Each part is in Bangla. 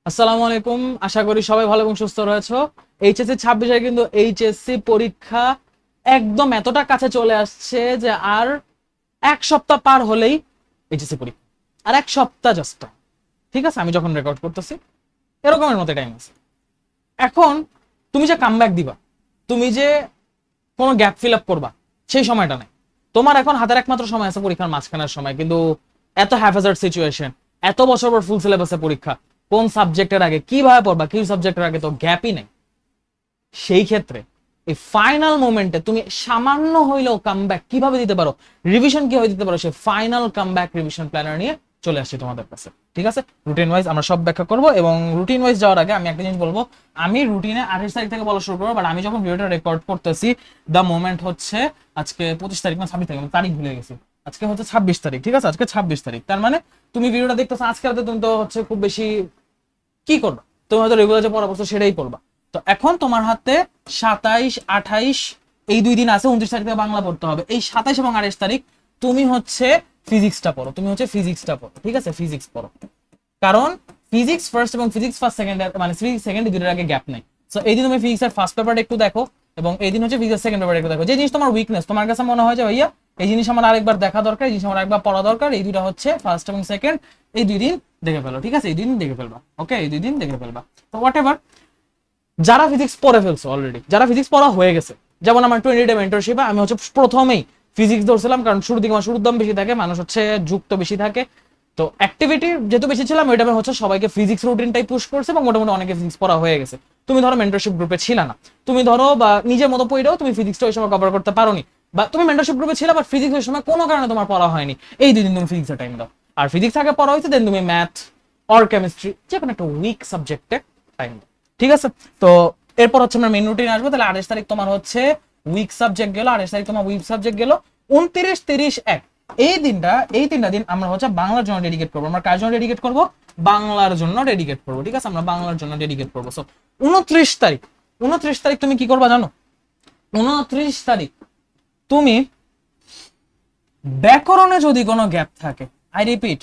আসসালামু আলাইকুম, আশা করি সবাই ভালো এবং সুস্থ রয়েছো। এইচএসসি 26-এর কিন্তু এইচএসসি পরীক্ষা একদম এতটা কাছে চলে আসছে যে আর এক সপ্তাহ পার হলেই এইচএসসি পরীক্ষা। আর এক সপ্তাহ জাস্ট, ঠিক আছে, আমি যখন রেকর্ড করতেছি এরকমের মতো টাইম আছে। এখন তুমি যে কামব্যাক দিবা, তুমি যে কোনো গ্যাপ ফিল আপ করবা, সেই সময়টা নেই। তোমার এখন হাতের একমাত্র সময় আছে পরীক্ষার মাঝখানের সময়, কিন্তু এত হ্যাফেজার্ড সিচুয়েশন, এত বছর পর ফুল সিলেবাসে পরীক্ষা, কোন সাবজেক্টের আগে কিভাবে পড়বা, কি সাবজেক্টের আগে তো গ্যাপই নেই। সেই ক্ষেত্রে এই ফাইনাল মোমেন্টে তুমি সামান্য হইলেও কামব্যাক কিভাবে দিতে পারো, রিভিশন কিভাবে দিতে পারো, সেই ফাইনাল কামব্যাক রিভিশন প্ল্যানার নিয়ে চলে আসছি তোমাদের কাছে। ঠিক আছে, রুটিন ওয়াইজ আমরা সব ব্যাখ্যা করবো, এবং রুটিন ওয়াইজ যাওয়ার আগে আমি একটা জিনিস বলবো। আমি রুটিনে 28 তারিখ থেকে বলা শুরু করবো, বাট আমি যখন ভিডিওটা রেকর্ড করতেছি দ্য মোমেন্ট হচ্ছে আজকে 25 তারিখ না 26 তারিখ, আমি তারিখ ভুলে গেছি। আজকে হচ্ছে 26 তারিখ, ঠিক আছে, আজকে 26 তারিখ। তার মানে তুমি ভিডিওটা দেখতেছো আজকে রাতে, তুমি তো হচ্ছে খুব বেশি কি করবা, তুমি হয়তো রেগুলার যে পড়া পড়ছো সেটাই করবা। তো এখন তোমার হাতে 27, 28 এই 2 দিন আছে, 29 তারিখ থেকে বাংলা পড়তে হবে। এই 27 এবং 28 তারিখ তুমি হচ্ছে ফিজিক্সটা পড়ো, ঠিক আছে, ফিজিক্স পড়ো। কারণ ফিজিক্স ফার্স্ট এবং ফিজিক্স ফার্স্ট সেকেন্ড, মানে ফিজিক্স সেকেন্ড দুটোর আগে গ্যাপ নাই। সো এই দিন তুমি ফিজিক্সের ফার্স্ট পেপারটা একটু দেখো, এবং এই দিন হচ্ছে ফিজিক্স সেকেন্ড পেপারটা একটু দেখো। যে জিনিস তোমার উইকনেস, তোমার কাছে মনে হয় যে ভাইয়া এই জিনিস আমার আরেকবার দেখা দরকার, এই জিনিস আমার আরেকবার পড়া দরকার, এই দুটো হচ্ছে ফার্স্ট এবং সেকেন্ড, এই 2 দিন দেখে ফেলো। ঠিক আছে, এই 2 দিন দেখে ফেলবা, ওকে, এই 2 দিন দেখে ফেলবা। তো হোয়াট এভার, যারা ফিজিক্স পড়ে ফেলছো অলরেডি, যারা ফিজিক্স পড়া হয়ে গেছে, যেমন আমার 20 ডে মেন্টরশিপে আমি হচ্ছে প্রথমেই ফিজিক্স ধরছিলাম, কারণ শুরুর দিকে আমার শুরুর দাম বেশি থাকে, মানুষ হচ্ছে যুক্ত বেশি থাকে। তো অ্যাক্টিভিটি যেহেতু বেশি ছিলাম, ওই টাইমে হচ্ছে সবাইকে ফিজিক্স রুটিনটাই পুশ করছে, এবং মোটামুটি অনেকে ফিজিক্স পড়া হয়ে গেছে। তুমি ধরো মেন্টরশিপ গ্রুপে ছিল না, তুমি ধরো বা নিজের মতো পড়েও তুমি ফিজিক্সটা ওই সময় কভার করতে পারোনি, বা তুমি মেন্টরশিপ গ্রুপে ছিল বাট ফিজিক্স ওই সময় কোনো কারণে তোমার পড়া হয়নি, এই 2 দিন তুমি ফিজিক্সের টাইম দাও। আর ফিজিক্স আগে পড়া হয়েছে, দেন তুমি ম্যাথ অর কেমিস্ট্রি যে কোনো একটা উইক সাবজেক্টে টাইম দাও। ঠিক আছে, তো এরপর হচ্ছে আমরা মেন রুটিন আসবো। তাহলে 28 তারিখ তোমার হচ্ছে উইক সাবজেক্ট গেল, 28 তারিখ তোমার উইক সাবজেক্ট গেল, 29, 30, 1 এই 3টা দিন আমরা হচ্ছে বাংলার জন্য ডেডিকেট করবো। আমরা কার জন্য ডেডিকেট করবো? বাংলার জন্য ডেডিকেট করবো। ঠিক আছে, আমরা বাংলার জন্য ডেডিকেট করবো। সো 29 তারিখ তুমি কি করবা জানো? 29 তারিখ তুমি ব্যাকরণে যদি কোনো গ্যাপ থাকে, আই রিপিট,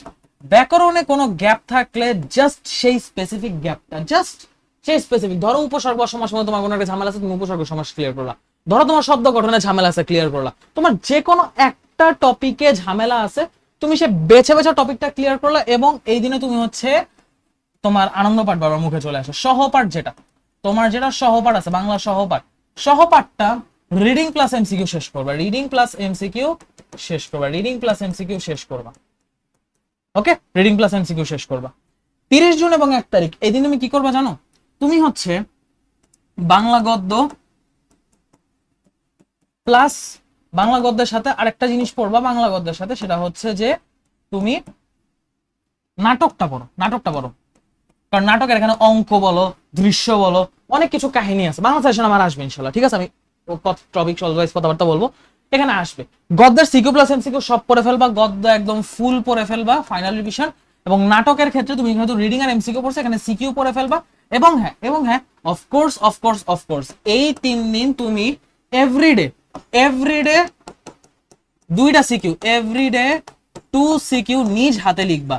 ব্যাকরণে কোনো গ্যাপ থাকলে জাস্ট সেই স্পেসিফিক গ্যাপটা, জাস্ট সেই স্পেসিফিক, ধরো উপসর্গ সমাস মধ্যে তোমার কোনো একটা ঝামেলা আছে, তুমি উপসর্গ সমাস ক্লিয়ার করলা। ধরো তোমার শব্দ গঠনে ঝামেলা আছে, ক্লিয়ার করলা। তোমার যে কোনো একটা টপিকে ঝামেলা আছে, তুমি সে বেছে বেছে টপিকটা ক্লিয়ার করলা, এবং এই দিনে তুমি হচ্ছে তোমার আনন্দ পাঠ বারবার মুখে চলে আসে। সহপাঠ যেটা তোমার, যেটা সহপাঠ আছে, বাংলা সহপাঠটা রিডিং প্লাস এমসিকিউ শেষ করবা, ওকে, রিডিং প্লাস এমসিকিউ শেষ করবা। 30 জুন এবং 1 তারিখ এই দিন তুমি কি করবা জানো? তুমি হচ্ছে বাংলা গদ্য প্লাস বাংলা গদ্যের সাথে আরেকটা জিনিস পড়বা বাংলা গদ্যের সাথে, সেটা হচ্ছে যে তুমি নাটকটা পড়ো। কারণ নাটকের এখানে অঙ্ক বলো, দৃশ্য বলো, অনেক কিছু কাহিনী আছে। বাংলা সেশন আমার আসবে ইনশাল্লাহ, ঠিক আছে, আমি টপিক ওয়াইজ কথাবার্তা বলবো, এখানে আসবে। গদ্যের সিকিউ প্লাস এমসিকিউ সব পড়ে ফেলবা, গদ্য একদম ফুল পড়ে ফেলবা, ফাইনাল রিভিশন। এবং নাটকের ক্ষেত্রে তুমি যেহেতু রিডিং আর এমসিকিউ পড়ছো, এখানে সিকিউ পড়ে ফেলবা। এবং হ্যাঁ অফকোর্স এই 3 দিন তুমি এভরিডে 2টা সিকিউ, এভরিডে 2 সিকিউ নিজ হাতে লিখবা,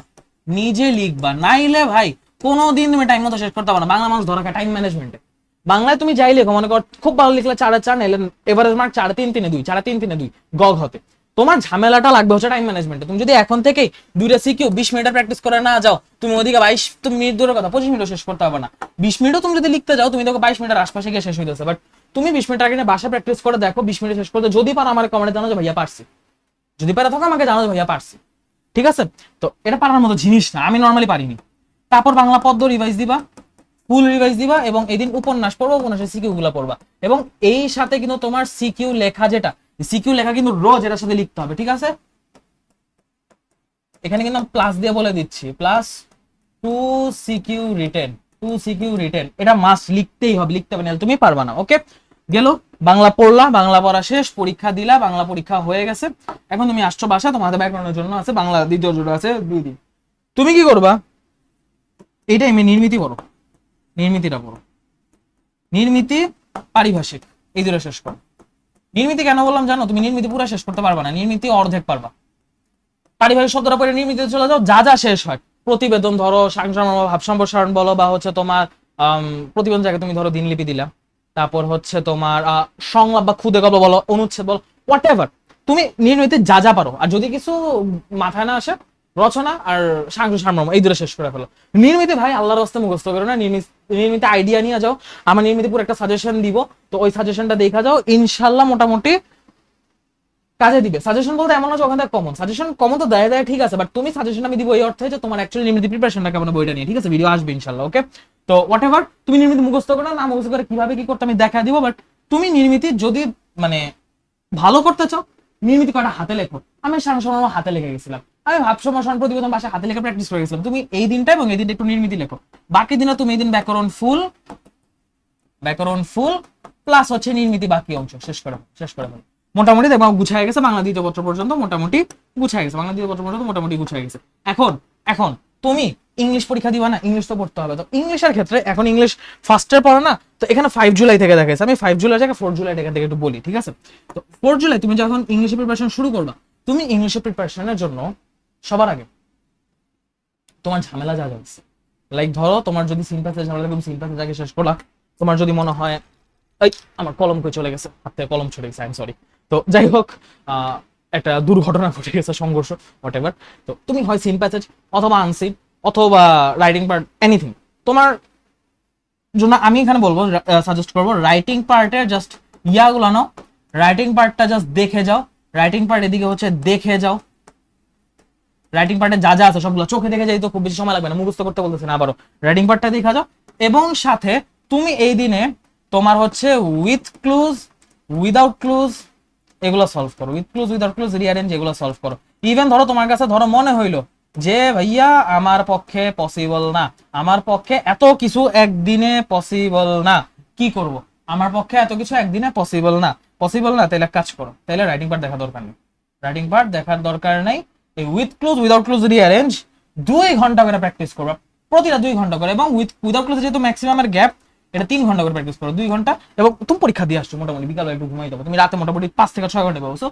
নিজে লিখবা, নাইলে ভাই কোনোদিন তুমি টাইম মতো শেষ করতে পারো না। বাংলা মানুষ ধরা খায় টাইম ম্যানেজমেন্টে। বাংলায় তুমি যাই লেখো, মনে কর খুব ভালো লিখলে 4-4 নাইলে এভারেজ মার্ক 4-3-3-2 গগ হতে। তোমার ঝামেলাটা লাগবে হচ্ছে টাইম ম্যানেজমেন্টে। তুমি যদি এখন থেকেই 2টা সিকিউ 20 মিনিটের প্র্যাকটিস করে না যাও, তুমি ওদিকে 22 মিনিট দূরের কথা 25 মিনিটও শেষ করতে হবে না। 20 মিনিটও তুমি যদি লিখতে যাও, তুমি দেখো 22 মিনিটের আশপাশে গিয়ে শেষ হইতেছে। বাট তুমি 20 মিনিট আগে বাসায় প্র্যাকটিস করে দেখো, 20 মিনিট শেষ করতে যদি পারো আমার কমেন্টে জানাও যে ভাইয়া পারছি, যদি পারা থাকো আমাকে জানাও যে ভাইয়া পারছি। ঠিক আছে, তো এটা পারার মতো জিনিস না, আমি নর্মালি পারিনি। তারপর বাংলা পদ্য রিভাইজ দিবা, ফুল রিভাইজ দিবা, এবং এদিন উপন্যাস পড়বো, উপন্যাসের সিকিউ গুলা পড়বা। এবং এই সাথে কিন্তু তোমার সিকিউ লেখা, সিকিউ লেখা কিন্তু রোজ এটার সাথে লিখতে হবে। ঠিক আছে, এখানে কিন্তু প্লাস দিয়ে বলে দিচ্ছি, প্লাস 2 সিকিউ রিটেন, এটা মাস্ট লিখতেই হবে, লিখতে হবে না তুমি পারবা না। ওকে, গেল বাংলা পড়লা, বাংলা পড়া শেষ, পরীক্ষা দিলা, বাংলা পরীক্ষা হয়ে গেছে। এখন তুমি আসছো বাসা, তোমাদের ব্যাকরণের জন্য আছে বাংলা দ্বিতীয় জোড়া আছে 2 দিন। তুমি কি করবা? এইটাই আমি নির্মিতিটা পড়ো, নির্মিতি, পারিভাষিক, এই 2টা শেষ করো। নির্মিতি কেন বললাম জানো? তুমি নির্মিতি পুরো শেষ করতে পারবা না, নির্মিতি অর্ধেক পারবা। পারিভাষিক শব্দটা পড়ে নির্মিতিতে চলে যাও, যা শেষ হয় প্রতিবেদন ধরো সাংসারিক ভাব সম্প্রসারণ বলো বা হচ্ছে তোমার প্রতিবেদন জায়গায় তুমি ধরো দিনলিপি দিলা, তারপর হচ্ছে তোমার সংলাপ বা খুদে গল্প বলো, অনুচ্ছেদ বলো, হোয়াট এভার, তুমি নির্ণয়তে যা যা পারো, আর যদি কিছু মাথায় না আসে রচনা আর সাংসারিক এই দুটো শেষ করে ফেলো। নির্মিতে ভাই আল্লাহর রাস্তা মুখস্থ করো না, নির্মিতে আইডিয়া নিয়ে যাও, আমার নির্মিতে পুরো একটা সাজেশন দিব, তো ওই সাজেশনটা দেখা যাও, ইনশাল্লাহ মোটামুটি কাজে দিবে। সাজেশন বলতে এমন না যে ওখান থেকে কমন, সাজেশন কমন তো দেয় দেয় ঠিক আছে, বাট তুমি সাজেশন আমি দিব এই অর্থে যে তোমার অ্যাকচুয়ালি নির্মিত প্রিপারেশনটা কেমন বইটা নিয়ে, ঠিক আছে, ভিডিও আসবে ইনশাল্লাহ, ওকে। তো হোয়াট এভার, তুমি নির্মিত মুখস্থ করো না মুখস্থ করে কিভাবে কি করতে আমি দেখা দিব, বাট তুমি নির্মিতি যদি মানে ভালো করতে চাও, নির্মিত কয়টা হাতে লেখো। আমি সাংসারিক হাতে লিখে গেছিলাম, আমি ভাব সম্প্রসারণ প্রতিবেদন বাসায় হাতে লেখা প্র্যাকটিস করে গেছিলাম, তুমি এই দিনটা এবং এই দিনটা একটু নির্মিতি লেখো, বাকি দিনে তুমি এই দিন ব্যাকরণ ফুল প্লাস হচ্ছে নির্মিতি বাকি অংশ শেষ করে মোটামুটি দেখো গুছায় গেছে, বাংলা দ্বিতীয় পত্র পর্যন্ত মোটামুটি গুছায় গেছে, বাংলা দ্বিতীয় পত্র পর্যন্ত মোটামুটি গুছায় গেছে। এখন তুমি ইংলিশ পরীক্ষা দিবা না, ইংলিশ তো পড়তে হবে, তো ইংলিশের ক্ষেত্রে এখন ইংলিশ ফার্স্টের পড়ো না, তো এখানে 5 জুলাই থেকে দেখাচ্ছে, আমি 5 জুলাই থেকে 4 জুলাই থেকে একটু বলি, ঠিক আছে। তো 4 জুলাই তুমি যখন ইংলিশের প্রিপারেশন শুরু করবা, তুমি ইংলিশের প্রিপারেশনের জন্য সবার আগে তোমার ঝামেলা যা যাচ্ছে, লাইক ধরো তোমার যদি সিম্প্যাথি ঝামেলা, তুমি সিম্প্যাথি আগে শেষ করলা, তোমার যদি মনে হয় এই আমার কলম কই চলে গেছে, হাত থেকে কলম ছড়ে গেছে, আই এম সরি, তো যাই হোক একটা দুর্ঘটনা ঘটে গেছে, সংঘর্ষ হোয়াট এভার, তো তুমি হয় সিন প্যাসেজ অথবা আনসিন অথবা রাইটিং পার্ট এনিথিং, তোমার জন্য আমি এখানে বলবো, সাজেস্ট করবো রাইটিং পার্টের জাস্ট ইয়াগুলো নাও, রাইটিং পার্টটা জাস্ট দেখে যাও, রাইটিং পার্ট এদিকে হচ্ছে দেখে যাও, রাইটিং পার্টে যা যা আছে সবগুলো চোখে দেখে যাই, তো খুব বেশি সময় লাগবে না, মুখস্থ করতে বলতেছে না, আবারও রাইটিং পার্টটা দেখা যাও, এবং সাথে তুমি এই দিনে তোমার হচ্ছে উইথ ক্লুজ উইদাউট ক্লুজ এগুলো সলভ করো, with clues without clues rearrange এগুলো সলভ করো। ইভেন ধরো তোমার কাছে ধরো মনে হইলো যে ভাইয়া আমার পক্ষে পসিবল না, আমার পক্ষে এত কিছু একদিনে পসিবল না, কি করব, আমার পক্ষে এত কিছু একদিনে পসিবল না, তাহলে কাজ করো, তাহলে রাইটিং পার্ট দেখার দরকার নেই, রাইটিং পার্ট দেখার দরকার নেই, এই with clues without clues rearrange 2 ঘন্টা করে প্র্যাকটিস করবা, প্রতিটা 2 ঘন্টা করে, এবং উইদাউট ক্লুজ যেহেতু ম্যাক্সিমামের গ্যাপ, এটা 3 ঘন্টা করে প্র্যাকটিস করো, 2 ঘন্টা, এবং তুমি পরীক্ষা দিয়ে আসছো মোটামুটি বিকালে একটু ঘুমাই যাবো, তুমি রাতে মোটামুটি 5 থেকে 6 ঘন্টা পাবো, সো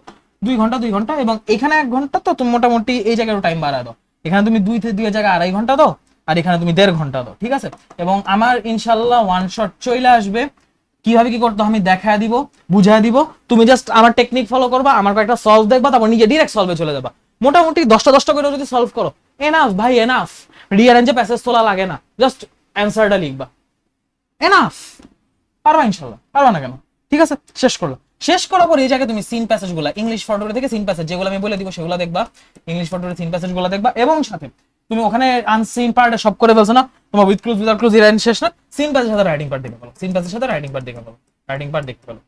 2 ঘন্টা, এবং এখানে 1 ঘন্টা, তো তুমি মোটামুটি এই জায়গায় টাইম বাড়ায় দাও, এখানে তুমি 2 জায়গায় 2.5 ঘন্টা দাও, আর এখানে তুমি 1.5 ঘন্টা দাও, ঠিক আছে। এবং আমার ইনশাল্লাহ ওয়ান শট চলে আসবে, কিভাবে কি করতে আমি দেখায় দিব, বুঝায় দিব, তুমি জাস্ট আমার টেকনিক ফলো করবা, আমার কয়েকটা সলভ দেখবা, তারপর নিজে ডিরেক্ট সলভে চলে যাবা, মোটামুটি 10টা করে যদি সলভ করো, এনাফ ভাই এনাফ, রিঅ্যারেঞ্জে প্যাসেজ তোলা লাগে না, জাস্ট অ্যান্সারটা লিখবা, এনাফ, পারবা ইনশাল্লাহ, পারবা না কেন, ঠিক আছে। শেষ করার পর এই জায়গায় তুমি সিন প্যাসেজ গুলা ইংলিশ ফটোরে থেকে সিন প্যাসেজ যেগুলো আমি বলে দিব সেগুলো দেখবা, ইংলিশ ফটোরে সিন প্যাসেজ গুলো দেখবা, এবং সাথে তুমি ওখানে আনসিন পার্ট সব করে ফেলছো না, তোমার উইথ ক্লুজ উইদাউট ক্লুজ এর শেষ না, সিন প্যাসেজের সাথে রাইটিং পার্ট দেখে ফেলো, সিন প্যাসেজের সাথে রাইটিং পার্ট দেখে ফেলো, রাইটিং পার্ট দেখে ফেলো,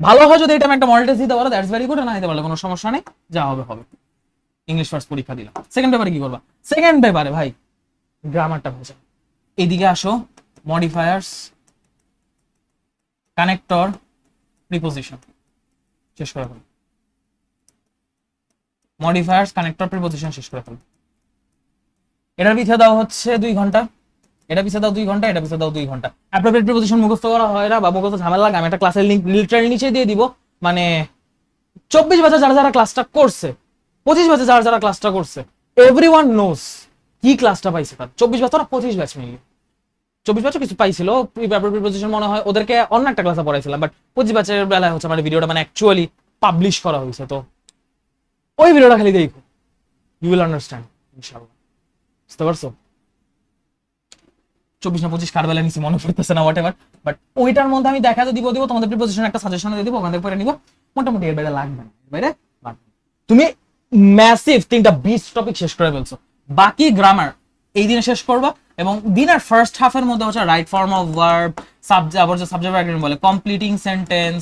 ভালো হয় যদি এটা আমি একটা মডেল টেস্ট দিতে পারো, দ্যাটস ভেরি গুড, না দিতে পারলে কোনো সমস্যা নেই, যা হবে হবে। ইংলিশ ফার্স্ট পরীক্ষা দিলাম, সেকেন্ড পেপারে কি করবা, সেকেন্ড পেপারে ভাই গ্রামারটা ভেজা, এইদিকে আসো, মডিফায়ার্স, কানেক্টর, প্রিপোজিশন শেষ করে ফেলো, মডিফায়ার্স কানেক্টর প্রিপোজিশন শেষ করে ফেলো, এটার পিছিয়ে দাও হচ্ছে 2 ঘন্টা, এটা পিছিয়ে দাও 2 ঘন্টা, এটা পিছিয়ে দাও 2 ঘন্টা। অ্যাপ্রোপ্রিয়েট প্রিপোজিশন মুখস্থ করা হয় না বা মুখস্থ ঝামেলা লাগে, আমি একটা ক্লাসের লিংক লিটারালি নিচে দিয়ে দিব, মানে 24 বছর যারা ক্লাসটা করছে, 25 বছর যারা ক্লাসটা করছে, এভরিওয়ান নোস কি ক্লাসটা পাইছে, তার 24 বছর 25 ব্যাচ মিলিয়ে 24 বছর কিছু পাইছিল, প্রিপোজিশন মনে হয় ওদেরকে অন্য একটা ক্লাসে পড়াইছিলাম, বাট 25 বছরের বেলায় হচ্ছে মানে ভিডিওটা মানে অ্যাকচুয়ালি পাবলিশ করা হয়েছে, তো ওই ভিডিওটা খালি দেখো, ইউ উইল আন্ডারস্ট্যান্ড ইনশাআল্লাহ, বুঝতে পারছো। 24 না 25 কার বেলা নিছি মনে পড়তেছে না, হোয়াট এভার, বাট ওইটার মধ্যে আমি দেখা দিব তোমাদের প্রিপোজিশন একটা সাজেশন দিয়ে দিব, ওখান থেকে পড়ে নিব, মোটামুটি এর বাইরে লাগবে না, এর বাইরে লাগবে। তুমি ম্যাসিভ 3টা বিচ টপিক শেষ করে ফেলছো, বাকি গ্রামার এই দিনে শেষ করবা, এবং দিনের ফার্স্ট হাফের মধ্যে হচ্ছে right form of verb, subject agreement বলে, কমপ্লিটিং সেন্টেন্স,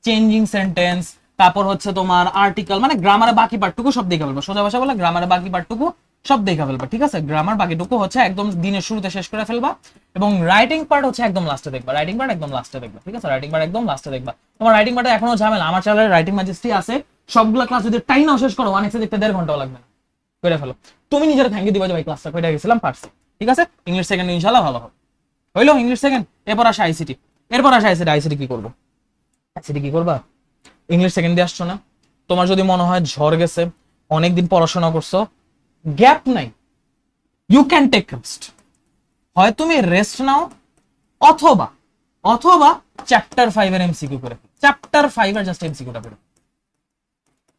চেঞ্জিং সেন্টেন্স, তারপর হচ্ছে তোমার আর্টিকেল, মানে গ্রামারের বাকি পার্টটুকু সব দেখে ফেলবা, সোজা ভাষা বলে গ্রামারের বাকি পার্টটুকু সব দেখে ফেলবা, ঠিক আছে। গ্রামার বাকিটুকু হচ্ছে একদম দিনের শুরুতে শেষ করে ফেলবা, এবং রাইটিং পার্ট হচ্ছে একদম লাস্টে দেখবা, রাইটিং পার্ট একদম লাস্টে দেখবা, ঠিক আছে, রাইটিং পার্ট একদম লাস্টে দেখবা। তোমার রাইটিং পার্টে এখনো ঝামেলা, আমার চ্যানেলে রাইটিং ম্যাজেস্টি আছে, সবগুলো ক্লাস যদি টাইম শেষ করো 1x দেখতে 1.5 ঘন্টাও লাগবে না, করে ফেলো, তুমি নিজের থ্যাংক ইউ দিবা যে ভাই ক্লাসটা কইটা গেছিলাম পারছি, ঠিক আছে। ইংলিশ সেকেন্ড ইনশাআল্লাহ ভালো হবে, হইলো ইংলিশ সেকেন্ড। এরপর আসে আইসিটি, আইসিটি কি করবো, আইসিটি কি করবা, ইংলিশ সেকেন্ড দিয়ে আসছো না, তোমার যদি মনে হয় ঝড় গেছে, অনেকদিন পড়াশোনা করছো, গ্যাপ নাই, ইউ ক্যান টেক রেস্ট, হয় তুমি রেস্ট নাও অথবা অথবা চ্যাপ্টার 5 এর এমসিকিউ করে চ্যাপ্টার 5 এর জাস্ট এমসিকিউটা পড়ো,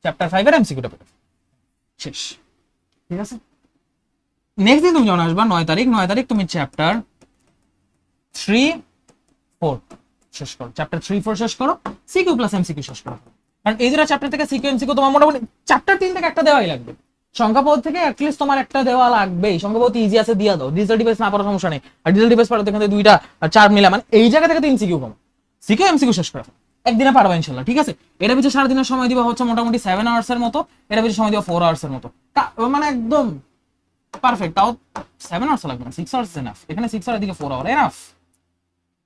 চ্যাপ্টার 5 এর এমসিকিউটা পড়ো, শেষ। ঠিক আছে, নেক্সট দিন তুমি যখন আসবা 9 তারিখ তুমি চ্যাপ্টার 3-4 শেষ করো, চ্যাপ্টার 3-4 শেষ করো, সিকিউ প্লাস এমসিকিউ শেষ করো। কারণ এই দুটো চ্যাপ্টার থেকে সিকিউ এমসিকিউ তোমার মোটামুটি চ্যাপ্টার 3 থেকে একটা দেওয়াই লাগবে, সংখ্যাপদ থেকে অ্যাটলিস্ট তোমার একটা দেওয়া লাগবেই। সংখ্যাপদ ইজি আছে দিয়া দাও, ডিজিটাল ডিভাইস না পড়ার সমস্যা নেই, আর ডিজিটাল ডিভাইস পড়াতে এখানে 2টা আর 4 মিলা মানে এই জায়গা থেকে 3 সিকিউ কম, সিকিউ এমসিকিউ শেষ করো একদিনে পারবা ইনশাআল্লাহ। ঠিক আছে, এটা পিছনে সারাদিনের সময় দিবা হচ্ছে মোটামুটি 7 আওয়ার্স এর মতো, এটা পিছনে সময় দিবা 4 আওয়ার্স এর মতো, মানে একদম পারফেক্ট। তাও 7 আওয়ার্স লাগবে না, 6 আওয়ার্স এনাফ, এখানে 6 আওয়ার দিকে 4 আওয়ার এনাফ।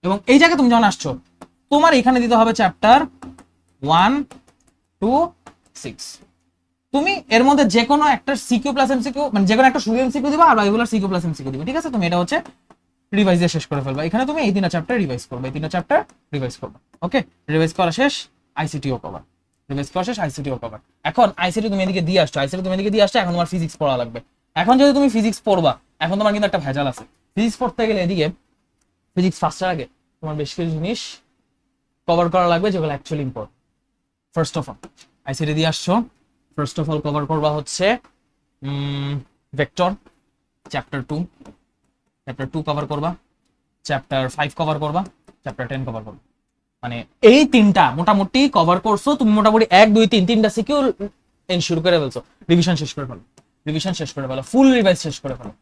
এবং এই জায়গায় তুমি যখন আসছো তোমার এখানে দিতে হবে চ্যাপ্টার 1-6, তুমি এর মধ্যে যে কোনো একটা সিকিউ প্লাস এমসিকিউ মানে যে কোনো একটা শুধু এমসিকিউ দিবা আর বাকিগুলো সিকিউ প্লাস এমসিকিউ দিবা। ঠিক আছে, তুমি এটা হচ্ছে রিভাইজ দিয়ে শেষ করে ফেলবা। এখানে তুমি এই 3টা চ্যাপ্টার রিভাইজ করবে, এই 3টা চ্যাপ্টার রিভাইজ করবে। ওকে, রিভাইজ করা শেষ, আইসিটিও কভার, রিভাইজ করা শেষ, আইসিটিও কভার। এখন আইসিটি তুমি এদিকে দিয়ে আসছো, আইসিটি তুমি এদিকে দিয়ে আসছো, এখন তোমার ফিজিক্স পড়া লাগবে। এখন যদি তুমি ফিজিক্স পড়বা, এখন তোমার কিন্তু একটা ভেজাল আছে। ফিজিক্স পড়তে গেলে এদিকে ফিজিক্স ফার্স্টের আগে তোমার বেশ কিছু জিনিস কভার করা লাগবে যেগুলো actually important. First of all ICT দিয়ে আসছো, ফার্স্ট অফ অল কভার করবা হচ্ছে ভেক্টর চ্যাপ্টার 2 কভার করবা, চ্যাপ্টার 5 কভার করবা, চ্যাপ্টার 10 কভার করবা। মানে এই 3টা মোটামুটি কভার করছো তুমি, মোটামুটি 1 2 3 3টা সিকিউ এনশিওর করে ফেলছো, রিভিশন শেষ করে ফেলো, রিভিশন শেষ করে ফেলো, ফুল রিভাইজ শেষ করে ফেলো,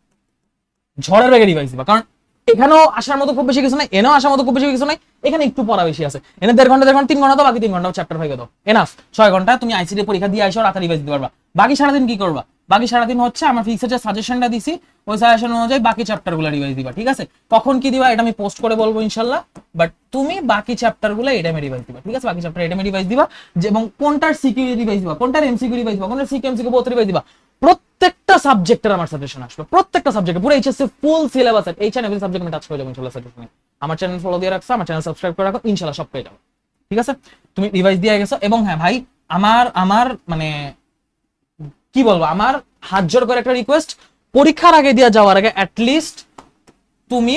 ঝড়ের বেগে রিভাইজ দিবা। কারণ এখানেও আসার মতো খুব বেশি কিছু নাই, এনেও আসার মতো খুব বেশি কিছু নাই, এখানে একটু পড়া বেশি আছে। এনে 1.5 ঘন্টা 3 ঘন্টা দাও, বাকি 3 ঘন্টা চ্যাপ্টার 5 দাও, এনাফ। 6 ঘন্টা তুমি আইসিটি পরীক্ষা দিয়ে আইসো, রাতে রিভাইজ দিতে পারবা। বাকি সারাদিন কি করবা? বাকি সারাদিন হচ্ছে আমার ফিক্সের যে সাজেশনটা দিছি ওই সাজেশন অনুযায়ী বাকি চ্যাপ্টারগুলো রিভাইজ দিবা। ঠিক আছে, কখন কি দিবা এটা আমি পোস্ট করে বলবো ইনশাআল্লাহ, বাট তুমি বাকি চ্যাপ্টারগুলো এই টাইমে রিভাইজ দিবা। ঠিক আছে, বাকি চ্যাপ্টার এই টাইমে রিভাইজ দিবা, এবং কোনটার সিকিউ রিভাইজ দিবা, কোনটার এমসিকিউ রিভাইজ দিবা, কোনটার সিকিউ এমসিকিউ বোথ রিভাইজ দিবা। প্রত্যেকটা সাবজেক্টের আমার সাজেশন আসবে, প্রত্যেকটা সাবজেক্টে পুরো এইচএসসি ফুল সিলেবাস আছে, এইচ এন্ড এভরি সাবজেক্ট আমি টাচ করে যাবো ইনশাআল্লাহ সাজেশনে। আমার চ্যানেল ফলো দিয়ে রাখছো, আমার চ্যানেল সাবস্ক্রাইব করে রাখো, ইনশাআল্লাহ সব পেয়ে যাবো। ঠিক আছে, তুমি রিভাইজ দিয়ে গেছো। এবং হ্যাঁ ভাই, আমার মানে কি বলবো, আমার হাত জোর করে একটা রিকোয়েস্ট, পরীক্ষার আগে দিয়ে যাওয়ার আগে অ্যাটলিস্ট তুমি